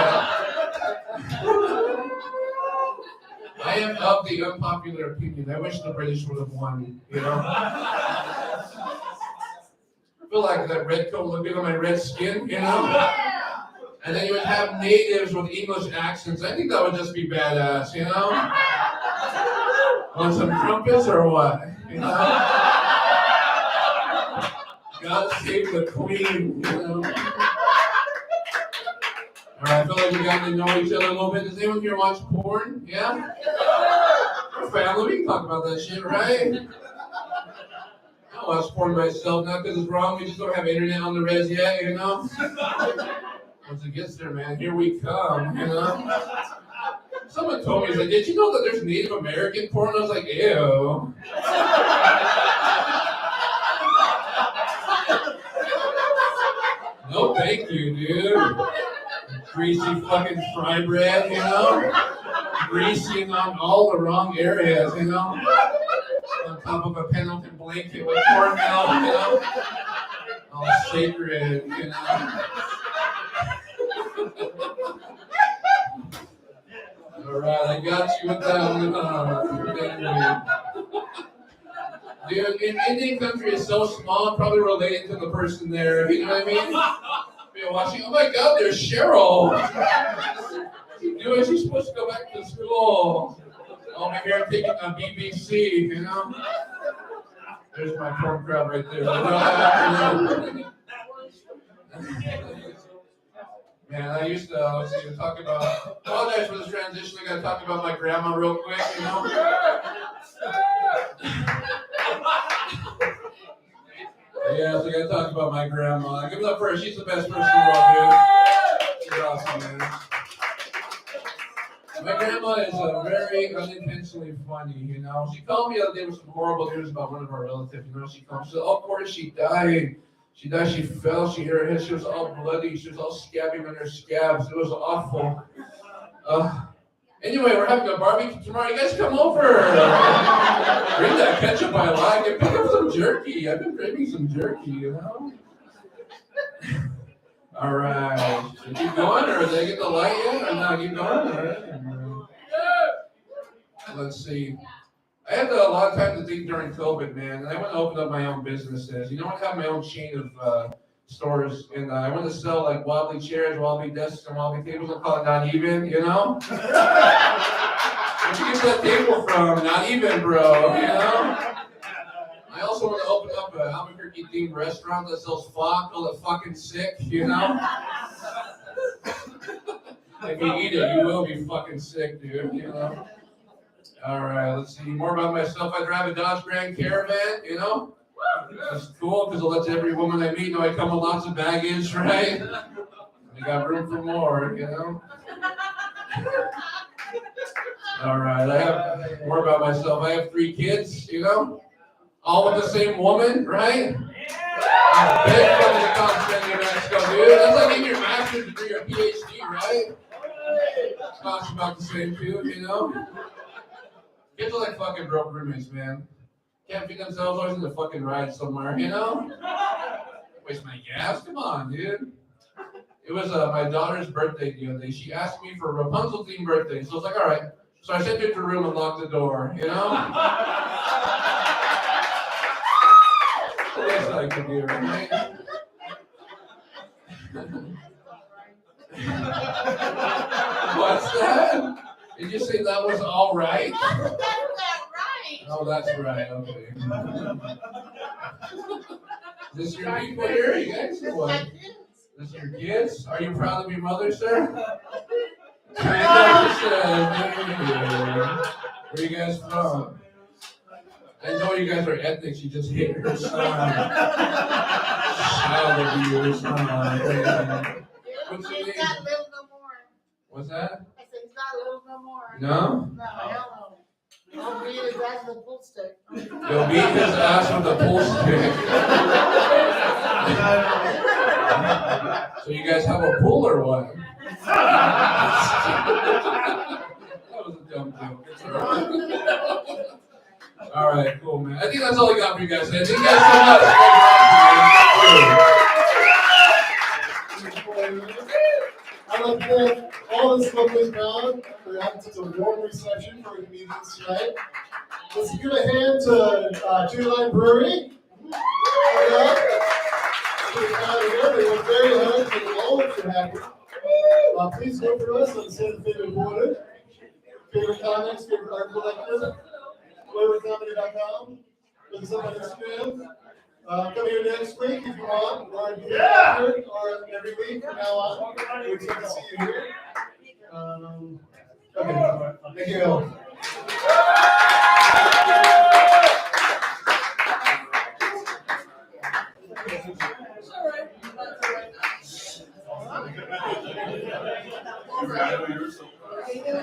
I am of the unpopular opinion. I wish the British would have won, you know? I feel like that red coat look good on my red skin, you know? And then you would have natives with English accents. I think that would just be badass, you know? Want some trumpets or what? You know? God save the queen, you know? All right, I feel like we got to know each other a little bit. Does anyone here watch porn? Yeah? We're family. We can talk about that shit, right? I watch porn myself, not because it's wrong. We just don't have internet on the res yet, you know? Once it gets there, man, here we come, you know? Someone told me, he's like, did you know that there's Native American porn? I was like, ew. No, thank you, dude. Greasy fucking fry bread, you know? Greasing on all the wrong areas, you know? On top of a Pendleton blanket with cornmeal, you know? All sacred, you know? All right, I got you with that one. Dude, in Indian country is so small, probably related to the person there. You know what I mean? You're watching. Oh my God, there's Cheryl. What's she doing? She's supposed to go back to school. Over here taking a BBC. You know? There's my porn crowd right there. Man, I used to, let's see, talk about, apologize for this transition, I gotta talk about my grandma real quick, you know? Yeah, so I gotta talk about my grandma. Give it up for her, she's the best person in the world, dude. She's awesome, man. My grandma is very unintentionally funny, you know? She called me the other day with some horrible news about one of our relatives, you know? She called, she said, oh, of course she died. She died, she fell, she hit her head, she was all bloody, she was all scabby on her scabs. It was awful. Anyway, we're having a barbecue tomorrow. You guys come over. Bring that ketchup I like and pick up some jerky. I've been craving some jerky, you know? All right. So keep going, or did I get the light yet? Or not? Keep going? All right. Let's see. I had a lot of time to think during COVID, man, and I want to open up my own businesses. You know, I have my own chain of stores, and I want to sell like wobbly chairs, wobbly desks, and wobbly tables. I call it Not Even, you know? Where'd you get that table from? Not Even, bro, you know? I also want to open up an Albuquerque themed restaurant that sells fuck, called it Fucking Sick, you know? If you eat it, you will be fucking sick, dude, you know? All right, let's see. More about myself. I drive a Dodge Grand Caravan, you know? That's cool because it lets every woman I meet know I come with lots of baggage, right? I got room for more, you know? All right, I have more about myself. I have 3 kids, you know? All with the same woman, right? I'm a big fan of the concept in Mexico, dude. That's like getting your master's degree or PhD, right? Costs about the same too, you know? Kids are like fucking broke roommates, man. Can't feed themselves, always in the fucking ride somewhere, you know? Waste my gas? Come on, dude. It was my daughter's birthday the other day. She asked me for a Rapunzel themed birthday, so I was like, all right. So I sent her to her room and locked the door, you know? The least I could do, right? What's that? Did you say that was all right? Oh, that's right. Okay. Is this your people here? You guys or what? This your kids? Are you proud of your mother, sir? Where are you guys from? I know you guys are ethnic. She just hit her son. Child abuse. What's your name? What's that? I said he's not little no more. No? No, hell no. I'll beat his ass with a pool stick. You'll beat his ass with a pool stick. So you guys have a pool or what? That was a dumb joke. It's all right. All right, cool, man. I think that's all I got for you guys today. Thank you guys so much. I'd like to thank all this lovely crowd for having such a warm reception for our comedians tonight. Let's give a hand to Two-Line Brewery. They were very hard for the all for happy. Please vote for us on the Santa Fe Reporter. Favorite comics, favorite art collector, waywardcomedy.com. Look us up on Instagram. Come here next week if you want, or every week from now on. We expect to see you here. Okay, thank you. All right.